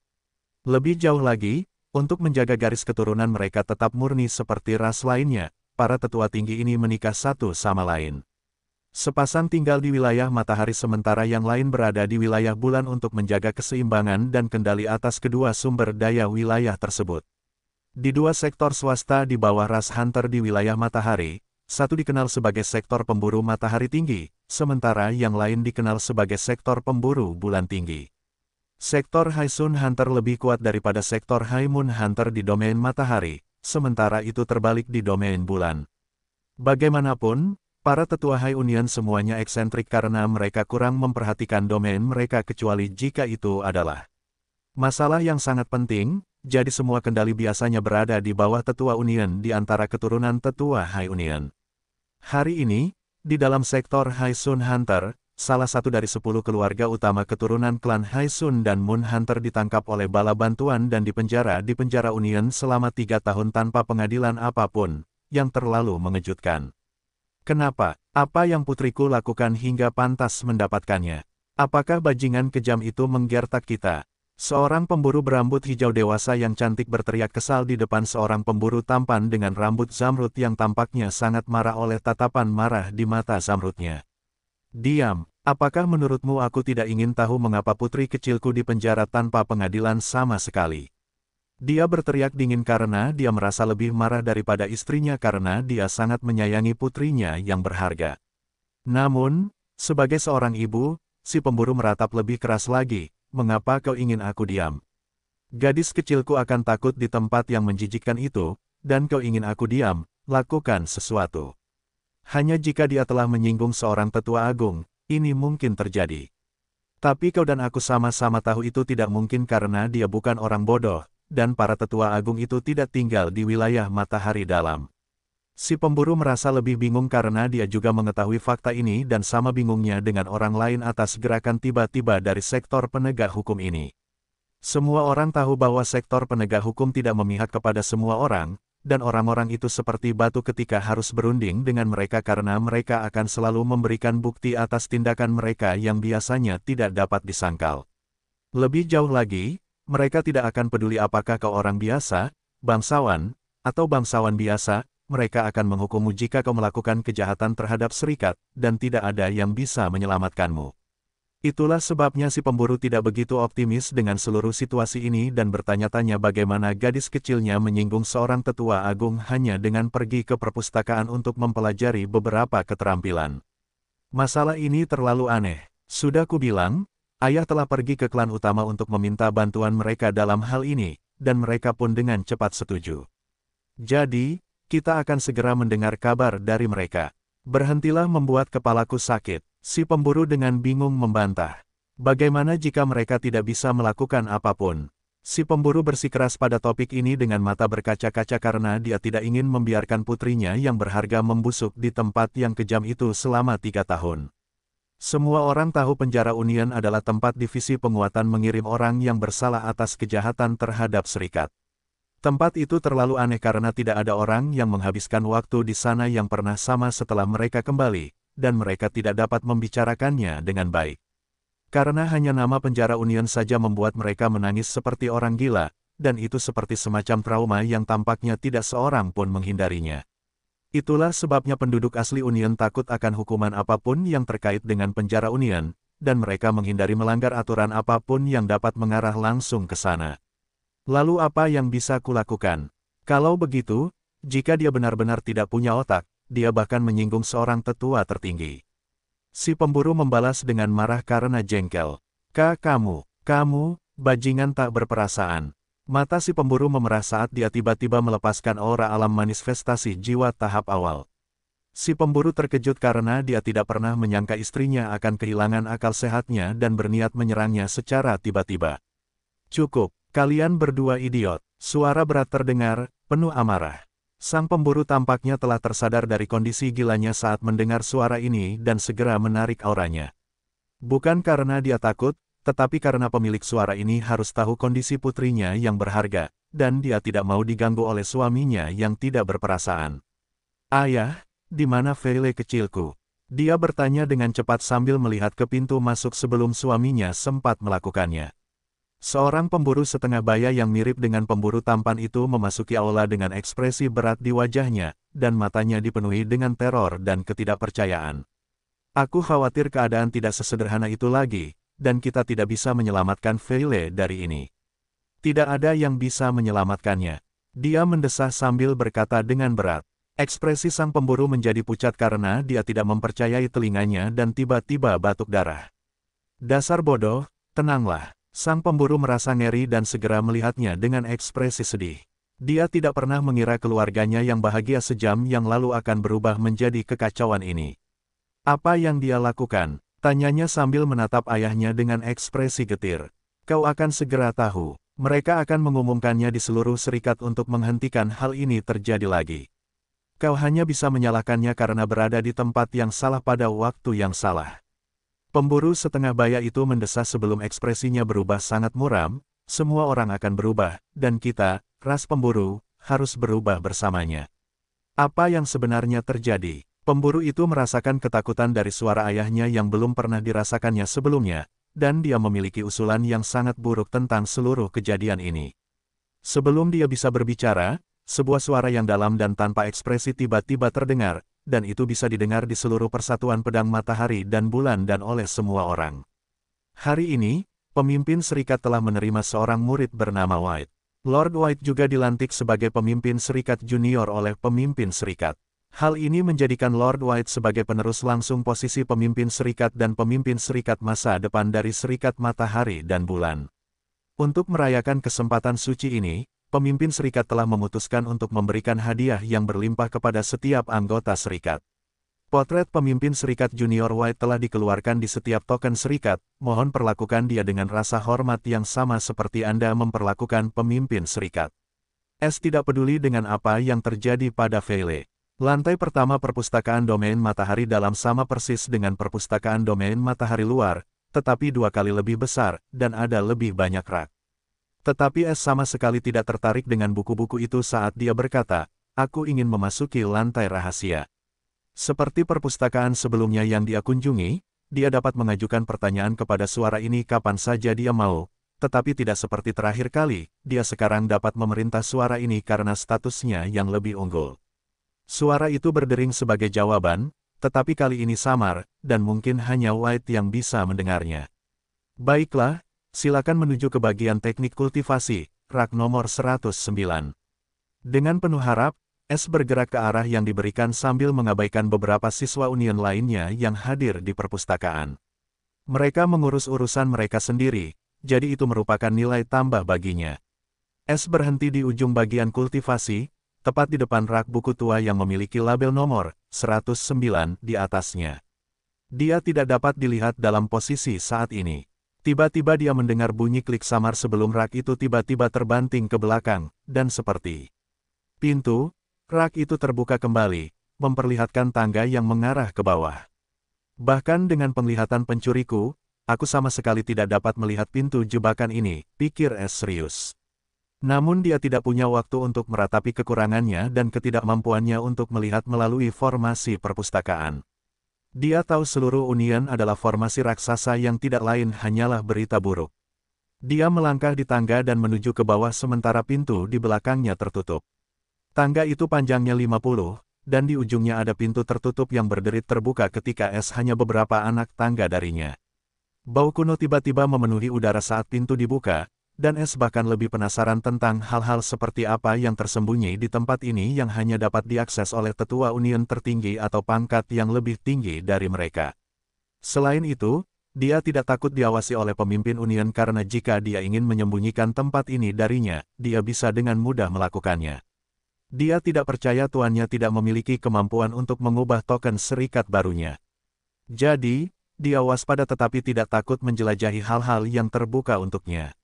Lebih jauh lagi, untuk menjaga garis keturunan mereka tetap murni seperti ras lainnya, para tetua tinggi ini menikah satu sama lain. Sepasang tinggal di wilayah matahari sementara yang lain berada di wilayah bulan untuk menjaga keseimbangan dan kendali atas kedua sumber daya wilayah tersebut. Di dua sektor swasta di bawah ras Hunter di wilayah matahari, satu dikenal sebagai sektor pemburu matahari tinggi, sementara yang lain dikenal sebagai sektor pemburu bulan tinggi. Sektor High Sun Hunter lebih kuat daripada sektor High Moon Hunter di domain matahari, sementara itu terbalik di domain bulan. Bagaimanapun, para tetua High Union semuanya eksentrik karena mereka kurang memperhatikan domain mereka kecuali jika itu adalah masalah yang sangat penting, jadi semua kendali biasanya berada di bawah tetua Union di antara keturunan tetua High Union. Hari ini, di dalam sektor High Sun Hunter, salah satu dari 10 keluarga utama keturunan klan High Sun dan Moon Hunter ditangkap oleh bala bantuan dan dipenjara di penjara Union selama 3 tahun tanpa pengadilan apapun, yang terlalu mengejutkan. Kenapa? Apa yang putriku lakukan hingga pantas mendapatkannya? Apakah bajingan kejam itu menggertak kita? Seorang pemburu berambut hijau dewasa yang cantik berteriak kesal di depan seorang pemburu tampan dengan rambut zamrud yang tampaknya sangat marah oleh tatapan marah di mata zamrudnya. Diam, apakah menurutmu aku tidak ingin tahu mengapa putri kecilku dipenjara tanpa pengadilan sama sekali? Dia berteriak dingin karena dia merasa lebih marah daripada istrinya karena dia sangat menyayangi putrinya yang berharga. Namun, sebagai seorang ibu, si pemburu meratap lebih keras lagi, mengapa kau ingin aku diam? Gadis kecilku akan takut di tempat yang menjijikkan itu, dan kau ingin aku diam, lakukan sesuatu. Hanya jika dia telah menyinggung seorang tetua agung, ini mungkin terjadi. Tapi kau dan aku sama-sama tahu itu tidak mungkin karena dia bukan orang bodoh, dan para tetua agung itu tidak tinggal di wilayah matahari dalam. Si pemburu merasa lebih bingung karena dia juga mengetahui fakta ini dan sama bingungnya dengan orang lain atas gerakan tiba-tiba dari sektor penegak hukum ini. Semua orang tahu bahwa sektor penegak hukum tidak memihak kepada semua orang, dan orang-orang itu seperti batu ketika harus berunding dengan mereka karena mereka akan selalu memberikan bukti atas tindakan mereka yang biasanya tidak dapat disangkal. Lebih jauh lagi, mereka tidak akan peduli apakah kau orang biasa, bangsawan, atau bangsawan biasa, mereka akan menghukummu jika kau melakukan kejahatan terhadap serikat, dan tidak ada yang bisa menyelamatkanmu. Itulah sebabnya si pemburu tidak begitu optimis dengan seluruh situasi ini dan bertanya-tanya bagaimana gadis kecilnya menyinggung seorang tetua agung hanya dengan pergi ke perpustakaan untuk mempelajari beberapa keterampilan. Masalah ini terlalu aneh. Sudah kubilang, ayah telah pergi ke klan utama untuk meminta bantuan mereka dalam hal ini, dan mereka pun dengan cepat setuju. Jadi, kita akan segera mendengar kabar dari mereka. Berhentilah membuat kepalaku sakit. Si pemburu dengan bingung membantah. Bagaimana jika mereka tidak bisa melakukan apapun? Si pemburu bersikeras pada topik ini dengan mata berkaca-kaca karena dia tidak ingin membiarkan putrinya yang berharga membusuk di tempat yang kejam itu selama 3 tahun. Semua orang tahu penjara Union adalah tempat divisi penguatan mengirim orang yang bersalah atas kejahatan terhadap serikat. Tempat itu terlalu aneh karena tidak ada orang yang menghabiskan waktu di sana yang pernah sama setelah mereka kembali, dan mereka tidak dapat membicarakannya dengan baik. Karena hanya nama penjara Union saja membuat mereka menangis seperti orang gila, dan itu seperti semacam trauma yang tampaknya tidak seorang pun menghindarinya. Itulah sebabnya penduduk asli Union takut akan hukuman apapun yang terkait dengan penjara Union, dan mereka menghindari melanggar aturan apapun yang dapat mengarah langsung ke sana. Lalu apa yang bisa kulakukan? Kalau begitu, jika dia benar-benar tidak punya otak, dia bahkan menyinggung seorang tetua tertinggi. Si pemburu membalas dengan marah karena jengkel. Kamu, bajingan tak berperasaan. Mata si pemburu memerah saat dia tiba-tiba melepaskan aura alam manifestasi jiwa tahap awal. Si pemburu terkejut karena dia tidak pernah menyangka istrinya akan kehilangan akal sehatnya dan berniat menyerangnya secara tiba-tiba. Cukup, kalian berdua idiot. Suara berat terdengar, penuh amarah. Sang pemburu tampaknya telah tersadar dari kondisi gilanya saat mendengar suara ini dan segera menarik auranya. Bukan karena dia takut, tetapi karena pemilik suara ini harus tahu kondisi putrinya yang berharga, dan dia tidak mau diganggu oleh suaminya yang tidak berperasaan. Ayah, di mana Veile kecilku? Dia bertanya dengan cepat sambil melihat ke pintu masuk sebelum suaminya sempat melakukannya. Seorang pemburu setengah baya yang mirip dengan pemburu tampan itu memasuki aula dengan ekspresi berat di wajahnya, dan matanya dipenuhi dengan teror dan ketidakpercayaan. Aku khawatir keadaan tidak sesederhana itu lagi, dan kita tidak bisa menyelamatkan Veile dari ini. Tidak ada yang bisa menyelamatkannya. Dia mendesah sambil berkata dengan berat. Ekspresi sang pemburu menjadi pucat karena dia tidak mempercayai telinganya dan tiba-tiba batuk darah. Dasar bodoh, tenanglah. Sang pemburu merasa ngeri dan segera melihatnya dengan ekspresi sedih. Dia tidak pernah mengira keluarganya yang bahagia sejam yang lalu akan berubah menjadi kekacauan ini. Apa yang dia lakukan? Tanyanya sambil menatap ayahnya dengan ekspresi getir. Kau akan segera tahu. Mereka akan mengumumkannya di seluruh serikat untuk menghentikan hal ini terjadi lagi. Kau hanya bisa menyalahkannya karena berada di tempat yang salah pada waktu yang salah. Pemburu setengah baya itu mendesah sebelum ekspresinya berubah sangat muram, semua orang akan berubah, dan kita, ras pemburu, harus berubah bersamanya. Apa yang sebenarnya terjadi? Pemburu itu merasakan ketakutan dari suara ayahnya yang belum pernah dirasakannya sebelumnya, dan dia memiliki usulan yang sangat buruk tentang seluruh kejadian ini. Sebelum dia bisa berbicara, sebuah suara yang dalam dan tanpa ekspresi tiba-tiba terdengar, dan itu bisa didengar di seluruh persatuan pedang matahari dan bulan dan oleh semua orang. Hari ini, pemimpin serikat telah menerima seorang murid bernama White. Lord White juga dilantik sebagai pemimpin serikat junior oleh pemimpin serikat. Hal ini menjadikan Lord White sebagai penerus langsung posisi pemimpin serikat dan pemimpin serikat masa depan dari serikat matahari dan bulan. Untuk merayakan kesempatan suci ini, pemimpin serikat telah memutuskan untuk memberikan hadiah yang berlimpah kepada setiap anggota serikat. Potret pemimpin Serikat Junior White telah dikeluarkan di setiap token serikat, mohon perlakukan dia dengan rasa hormat yang sama seperti Anda memperlakukan pemimpin serikat. S tidak peduli dengan apa yang terjadi pada Veile. Lantai pertama perpustakaan domain matahari dalam sama persis dengan perpustakaan domain matahari luar, tetapi 2 kali lebih besar, dan ada lebih banyak rak. Tetapi S sama sekali tidak tertarik dengan buku-buku itu saat dia berkata, "Aku ingin memasuki lantai rahasia." Seperti perpustakaan sebelumnya yang dia kunjungi, dia dapat mengajukan pertanyaan kepada suara ini kapan saja dia mau, tetapi tidak seperti terakhir kali, dia sekarang dapat memerintah suara ini karena statusnya yang lebih unggul. Suara itu berdering sebagai jawaban, tetapi kali ini samar, dan mungkin hanya White yang bisa mendengarnya. Baiklah, silakan menuju ke bagian teknik kultivasi, rak nomor 109. Dengan penuh harap, S bergerak ke arah yang diberikan sambil mengabaikan beberapa siswa union lainnya yang hadir di perpustakaan. Mereka mengurus urusan mereka sendiri, jadi itu merupakan nilai tambah baginya. S berhenti di ujung bagian kultivasi, tepat di depan rak buku tua yang memiliki label nomor 109 di atasnya. Dia tidak dapat dilihat dalam posisi saat ini. Tiba-tiba dia mendengar bunyi klik samar sebelum rak itu tiba-tiba terbanting ke belakang, dan seperti pintu, rak itu terbuka kembali, memperlihatkan tangga yang mengarah ke bawah. Bahkan dengan penglihatan pencuriku, aku sama sekali tidak dapat melihat pintu jebakan ini, pikir S serius. Namun dia tidak punya waktu untuk meratapi kekurangannya dan ketidakmampuannya untuk melihat melalui formasi perpustakaan. Dia tahu seluruh union adalah formasi raksasa yang tidak lain hanyalah berita buruk. Dia melangkah di tangga dan menuju ke bawah sementara pintu di belakangnya tertutup. Tangga itu panjangnya 50, dan di ujungnya ada pintu tertutup yang berderit terbuka ketika S hanya beberapa anak tangga darinya. Bau kuno tiba-tiba memenuhi udara saat pintu dibuka, dan S bahkan lebih penasaran tentang hal-hal seperti apa yang tersembunyi di tempat ini yang hanya dapat diakses oleh tetua union tertinggi atau pangkat yang lebih tinggi dari mereka. Selain itu, dia tidak takut diawasi oleh pemimpin union karena jika dia ingin menyembunyikan tempat ini darinya, dia bisa dengan mudah melakukannya. Dia tidak percaya tuannya tidak memiliki kemampuan untuk mengubah token serikat barunya. Jadi, dia waspada tetapi tidak takut menjelajahi hal-hal yang terbuka untuknya.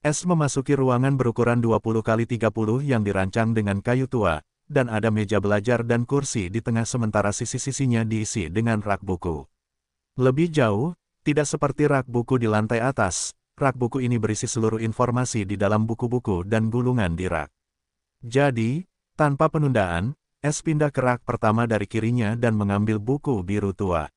S memasuki ruangan berukuran 20 kali 30 yang dirancang dengan kayu tua, dan ada meja belajar dan kursi di tengah sementara sisi-sisinya diisi dengan rak buku. Lebih jauh, tidak seperti rak buku di lantai atas, rak buku ini berisi seluruh informasi di dalam buku-buku dan gulungan di rak. Jadi, tanpa penundaan, S pindah ke rak pertama dari kirinya dan mengambil buku biru tua.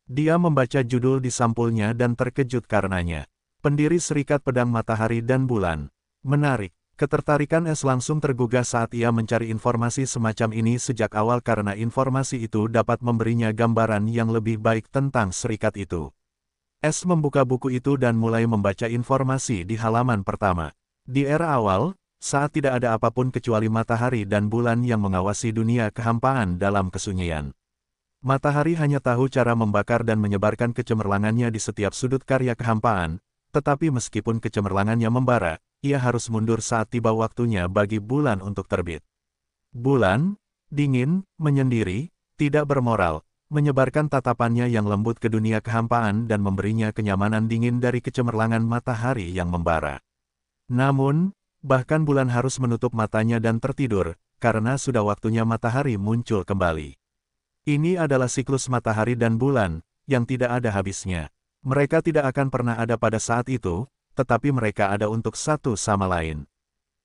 Dia membaca judul di sampulnya dan terkejut karenanya. Pendiri Serikat Pedang Matahari dan Bulan. Menarik. Ketertarikan S langsung tergugah saat ia mencari informasi semacam ini sejak awal karena informasi itu dapat memberinya gambaran yang lebih baik tentang serikat itu. S membuka buku itu dan mulai membaca informasi di halaman pertama. Di era awal, saat tidak ada apapun kecuali matahari dan bulan yang mengawasi dunia kehampaan dalam kesunyian. Matahari hanya tahu cara membakar dan menyebarkan kecemerlangannya di setiap sudut karya kehampaan, tetapi meskipun kecemerlangannya membara, ia harus mundur saat tiba waktunya bagi bulan untuk terbit. Bulan, dingin, menyendiri, tidak bermoral, menyebarkan tatapannya yang lembut ke dunia kehampaan dan memberinya kenyamanan dingin dari kecemerlangan matahari yang membara. Namun, bahkan bulan harus menutup matanya dan tertidur, karena sudah waktunya matahari muncul kembali. Ini adalah siklus matahari dan bulan, yang tidak ada habisnya. Mereka tidak akan pernah ada pada saat itu, tetapi mereka ada untuk satu sama lain.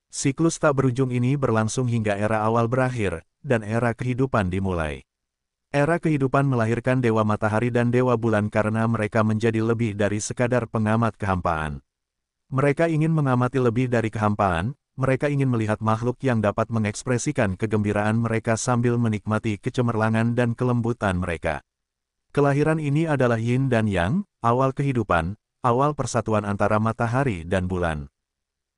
Siklus tak berujung ini berlangsung hingga era awal berakhir, dan era kehidupan dimulai. Era kehidupan melahirkan dewa matahari dan dewa bulan karena mereka menjadi lebih dari sekadar pengamat kehampaan. Mereka ingin mengamati lebih dari kehampaan, mereka ingin melihat makhluk yang dapat mengekspresikan kegembiraan mereka sambil menikmati kecemerlangan dan kelembutan mereka. Kelahiran ini adalah yin dan yang, awal kehidupan, awal persatuan antara matahari dan bulan.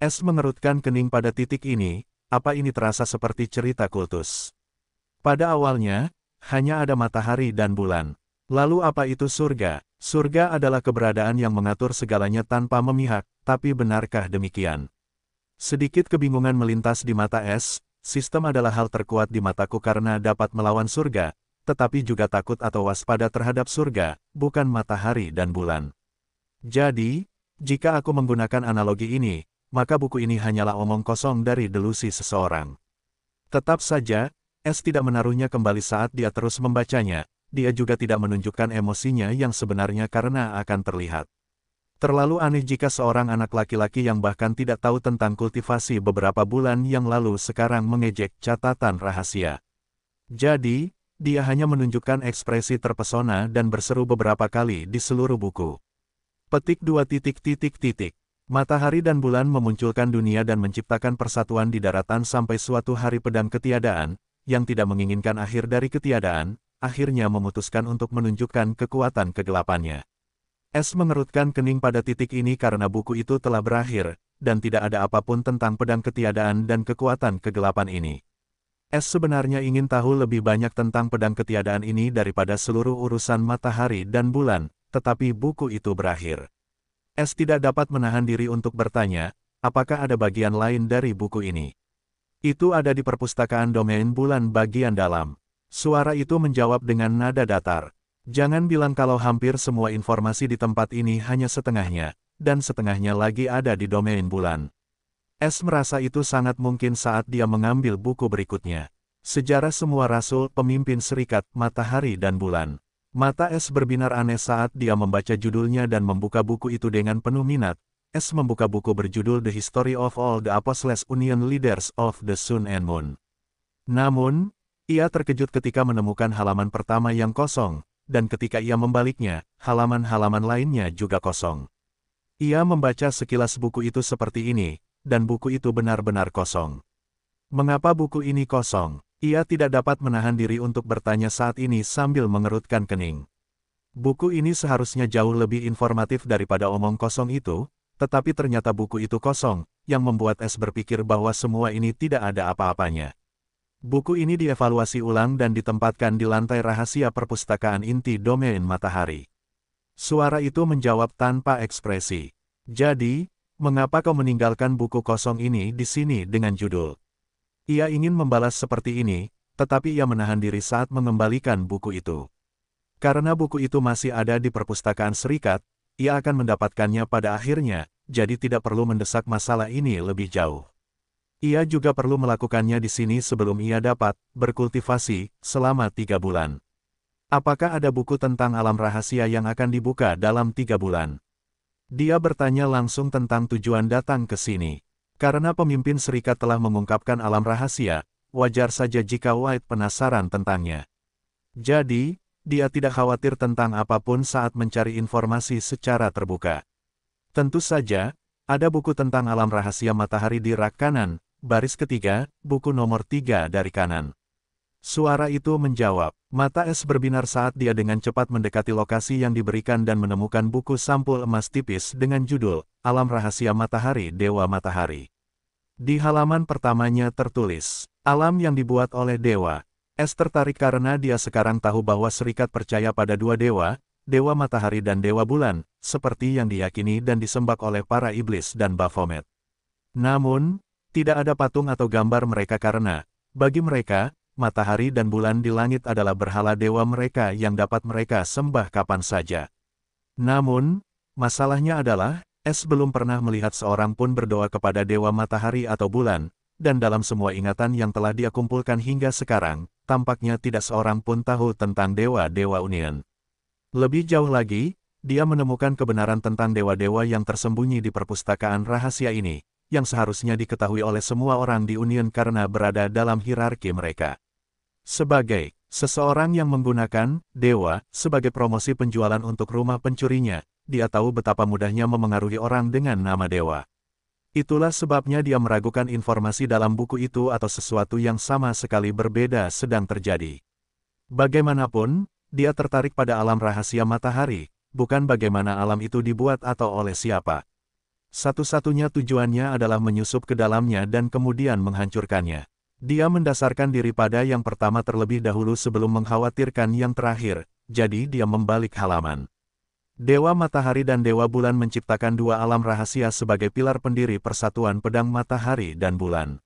S mengerutkan kening pada titik ini, apa ini terasa seperti cerita kultus. Pada awalnya, hanya ada matahari dan bulan. Lalu apa itu surga? Surga adalah keberadaan yang mengatur segalanya tanpa memihak, tapi benarkah demikian? Sedikit kebingungan melintas di mata S, sistem adalah hal terkuat di mataku karena dapat melawan surga, tetapi juga takut atau waspada terhadap surga, bukan matahari dan bulan. Jadi, jika aku menggunakan analogi ini, maka buku ini hanyalah omong kosong dari delusi seseorang. Tetap saja, S tidak menaruhnya kembali saat dia terus membacanya, dia juga tidak menunjukkan emosinya yang sebenarnya karena akan terlihat terlalu aneh jika seorang anak laki-laki yang bahkan tidak tahu tentang kultivasi beberapa bulan yang lalu sekarang mengejek catatan rahasia. Jadi, dia hanya menunjukkan ekspresi terpesona dan berseru beberapa kali di seluruh buku. Petik 2. Matahari dan bulan memunculkan dunia dan menciptakan persatuan di daratan sampai suatu hari pedang ketiadaan, yang tidak menginginkan akhir dari ketiadaan, akhirnya memutuskan untuk menunjukkan kekuatan kegelapannya. S mengerutkan kening pada titik ini karena buku itu telah berakhir, dan tidak ada apapun tentang pedang ketiadaan dan kekuatan kegelapan ini. S sebenarnya ingin tahu lebih banyak tentang pedang ketiadaan ini daripada seluruh urusan matahari dan bulan, tetapi buku itu berakhir. S tidak dapat menahan diri untuk bertanya, apakah ada bagian lain dari buku ini? Itu ada di perpustakaan domain bulan bagian dalam. Suara itu menjawab dengan nada datar. Jangan bilang kalau hampir semua informasi di tempat ini hanya setengahnya, dan setengahnya lagi ada di domain bulan. S merasa itu sangat mungkin saat dia mengambil buku berikutnya. Sejarah semua rasul, pemimpin serikat, matahari dan bulan. Mata S berbinar aneh saat dia membaca judulnya dan membuka buku itu dengan penuh minat. S membuka buku berjudul The History of All the Apostles Union Leaders of the Sun and Moon. Namun, ia terkejut ketika menemukan halaman pertama yang kosong. Dan ketika ia membaliknya, halaman-halaman lainnya juga kosong. Ia membaca sekilas buku itu seperti ini, dan buku itu benar-benar kosong. Mengapa buku ini kosong? Ia tidak dapat menahan diri untuk bertanya saat ini sambil mengerutkan kening. Buku ini seharusnya jauh lebih informatif daripada omong kosong itu, tetapi ternyata buku itu kosong, yang membuat S berpikir bahwa semua ini tidak ada apa-apanya. Buku ini dievaluasi ulang dan ditempatkan di lantai rahasia perpustakaan inti domain matahari. Suara itu menjawab tanpa ekspresi. Jadi, mengapa kau meninggalkan buku kosong ini di sini dengan judul? Ia ingin membalas seperti ini, tetapi ia menahan diri saat mengembalikan buku itu. Karena buku itu masih ada di perpustakaan serikat, ia akan mendapatkannya pada akhirnya, jadi tidak perlu mendesak masalah ini lebih jauh. Ia juga perlu melakukannya di sini sebelum ia dapat berkultivasi selama 3 bulan. Apakah ada buku tentang alam rahasia yang akan dibuka dalam 3 bulan? Dia bertanya langsung tentang tujuan datang ke sini. Karena pemimpin serikat telah mengungkapkan alam rahasia, wajar saja jika White penasaran tentangnya. Jadi, dia tidak khawatir tentang apapun saat mencari informasi secara terbuka. Tentu saja, ada buku tentang alam rahasia matahari di rak kanan, baris ketiga, buku nomor 3 dari kanan. Suara itu menjawab. Mata S berbinar saat dia dengan cepat mendekati lokasi yang diberikan dan menemukan buku sampul emas tipis dengan judul, Alam Rahasia Matahari Dewa Matahari. Di halaman pertamanya tertulis, alam yang dibuat oleh dewa. S tertarik karena dia sekarang tahu bahwa serikat percaya pada 2 dewa, Dewa Matahari dan Dewa Bulan, seperti yang diyakini dan disembah oleh para iblis dan Baphomet. Namun, tidak ada patung atau gambar mereka karena, bagi mereka, matahari dan bulan di langit adalah berhala dewa mereka yang dapat mereka sembah kapan saja. Namun, masalahnya adalah, S belum pernah melihat seorang pun berdoa kepada dewa matahari atau bulan, dan dalam semua ingatan yang telah dia kumpulkan hingga sekarang, tampaknya tidak seorang pun tahu tentang dewa-dewa Union. Lebih jauh lagi, dia menemukan kebenaran tentang dewa-dewa yang tersembunyi di perpustakaan rahasia ini, yang seharusnya diketahui oleh semua orang di Union karena berada dalam hierarki mereka. Sebagai seseorang yang menggunakan dewa sebagai promosi penjualan untuk rumah pencurinya, dia tahu betapa mudahnya memengaruhi orang dengan nama dewa. Itulah sebabnya dia meragukan informasi dalam buku itu atau sesuatu yang sama sekali berbeda sedang terjadi. Bagaimanapun, dia tertarik pada alam rahasia matahari, bukan bagaimana alam itu dibuat atau oleh siapa. Satu-satunya tujuannya adalah menyusup ke dalamnya dan kemudian menghancurkannya. Dia mendasarkan diri pada yang pertama terlebih dahulu sebelum mengkhawatirkan yang terakhir, jadi dia membalik halaman. Dewa Matahari dan Dewa Bulan menciptakan 2 alam rahasia sebagai pilar pendiri persatuan pedang matahari dan bulan.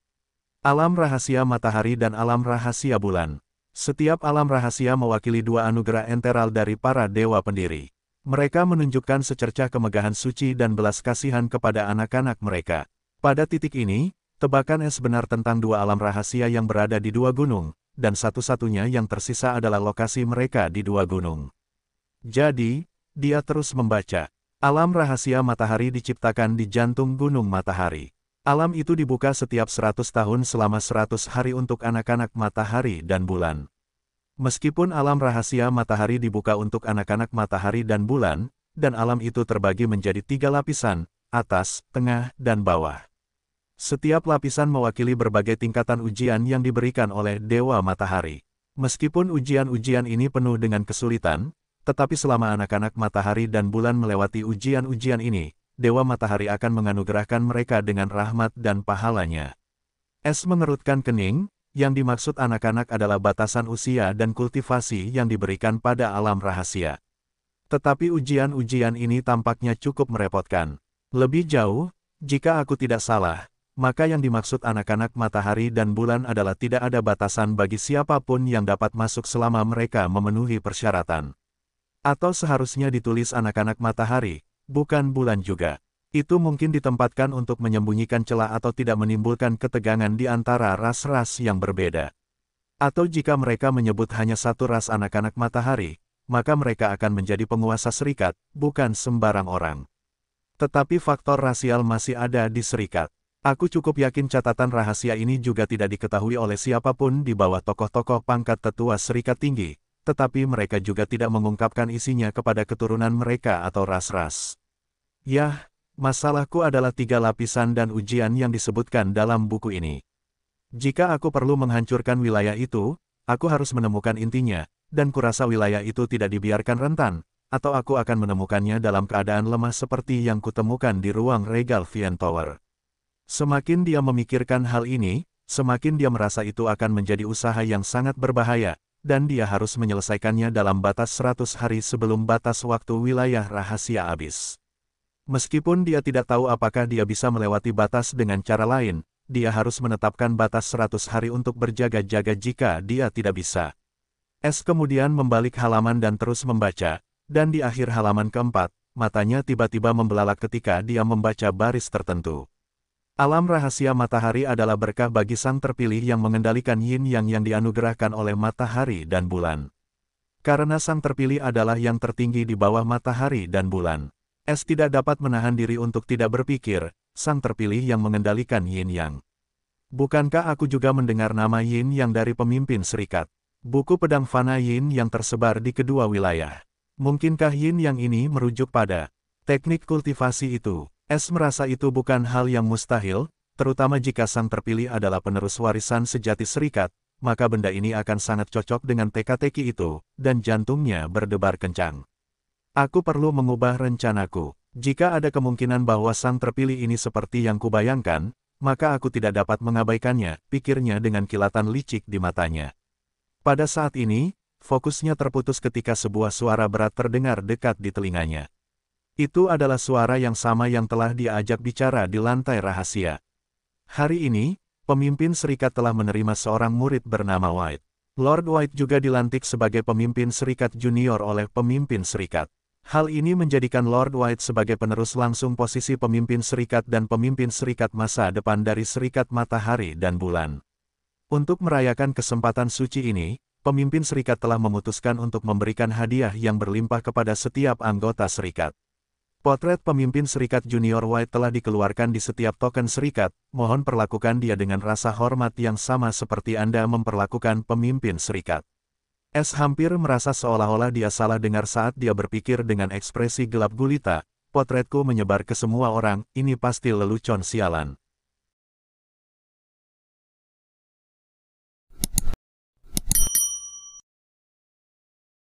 Alam rahasia matahari dan alam rahasia bulan. Setiap alam rahasia mewakili dua anugerah enteral dari para dewa pendiri. Mereka menunjukkan secercah kemegahan suci dan belas kasihan kepada anak-anak mereka. Pada titik ini, tebakan es benar tentang dua alam rahasia yang berada di dua gunung, dan satu-satunya yang tersisa adalah lokasi mereka di dua gunung. Jadi, dia terus membaca. Alam rahasia matahari diciptakan di jantung gunung matahari. Alam itu dibuka setiap 100 tahun selama 100 hari untuk anak-anak matahari dan bulan. Meskipun alam rahasia matahari dibuka untuk anak-anak matahari dan bulan, dan alam itu terbagi menjadi 3 lapisan, atas, tengah, dan bawah. Setiap lapisan mewakili berbagai tingkatan ujian yang diberikan oleh Dewa Matahari. Meskipun ujian-ujian ini penuh dengan kesulitan, tetapi selama anak-anak matahari dan bulan melewati ujian-ujian ini, Dewa Matahari akan menganugerahkan mereka dengan rahmat dan pahalanya. Es mengerutkan kening, yang dimaksud anak-anak adalah batasan usia dan kultivasi yang diberikan pada alam rahasia. Tetapi ujian-ujian ini tampaknya cukup merepotkan. Lebih jauh, jika aku tidak salah, maka yang dimaksud anak-anak matahari dan bulan adalah tidak ada batasan bagi siapapun yang dapat masuk selama mereka memenuhi persyaratan. Atau seharusnya ditulis anak-anak matahari, bukan bulan juga. Itu mungkin ditempatkan untuk menyembunyikan celah atau tidak menimbulkan ketegangan di antara ras-ras yang berbeda. Atau jika mereka menyebut hanya satu ras anak-anak matahari, maka mereka akan menjadi penguasa serikat, bukan sembarang orang. Tetapi faktor rasial masih ada di serikat. Aku cukup yakin catatan rahasia ini juga tidak diketahui oleh siapapun di bawah tokoh-tokoh pangkat tetua serikat tinggi, tetapi mereka juga tidak mengungkapkan isinya kepada keturunan mereka atau ras-ras. Yah, masalahku adalah 3 lapisan dan ujian yang disebutkan dalam buku ini. Jika aku perlu menghancurkan wilayah itu, aku harus menemukan intinya, dan kurasa wilayah itu tidak dibiarkan rentan, atau aku akan menemukannya dalam keadaan lemah seperti yang kutemukan di ruang Regal Vien Tower. Semakin dia memikirkan hal ini, semakin dia merasa itu akan menjadi usaha yang sangat berbahaya, dan dia harus menyelesaikannya dalam batas 100 hari sebelum batas waktu wilayah rahasia habis. Meskipun dia tidak tahu apakah dia bisa melewati batas dengan cara lain, dia harus menetapkan batas 100 hari untuk berjaga-jaga jika dia tidak bisa. S kemudian membalik halaman dan terus membaca, dan di akhir halaman keempat, matanya tiba-tiba membelalak ketika dia membaca baris tertentu. Alam rahasia matahari adalah berkah bagi sang terpilih yang mengendalikan yin-yang yang dianugerahkan oleh matahari dan bulan. Karena sang terpilih adalah yang tertinggi di bawah matahari dan bulan. S tidak dapat menahan diri untuk tidak berpikir, sang terpilih yang mengendalikan yin-yang. Bukankah aku juga mendengar nama yin-yang dari pemimpin serikat? Buku pedang fana yin yang tersebar di kedua wilayah. Mungkinkah yin-yang ini merujuk pada teknik kultivasi itu? S merasa itu bukan hal yang mustahil, terutama jika sang terpilih adalah penerus warisan sejati serikat, maka benda ini akan sangat cocok dengan teka-teki itu, dan jantungnya berdebar kencang. Aku perlu mengubah rencanaku. Jika ada kemungkinan bahwa sang terpilih ini seperti yang kubayangkan, maka aku tidak dapat mengabaikannya, pikirnya dengan kilatan licik di matanya. Pada saat ini, fokusnya terputus ketika sebuah suara berat terdengar dekat di telinganya. Itu adalah suara yang sama yang telah dia ajak bicara di lantai rahasia. Hari ini, pemimpin serikat telah menerima seorang murid bernama White. Lord White juga dilantik sebagai pemimpin serikat junior oleh pemimpin serikat. Hal ini menjadikan Lord White sebagai penerus langsung posisi pemimpin serikat dan pemimpin serikat masa depan dari serikat matahari dan bulan. Untuk merayakan kesempatan suci ini, pemimpin serikat telah memutuskan untuk memberikan hadiah yang berlimpah kepada setiap anggota serikat. Potret pemimpin serikat junior White telah dikeluarkan di setiap token serikat, mohon perlakukan dia dengan rasa hormat yang sama seperti Anda memperlakukan pemimpin serikat. S hampir merasa seolah-olah dia salah dengar saat dia berpikir dengan ekspresi gelap gulita, potretku menyebar ke semua orang, ini pasti lelucon sialan.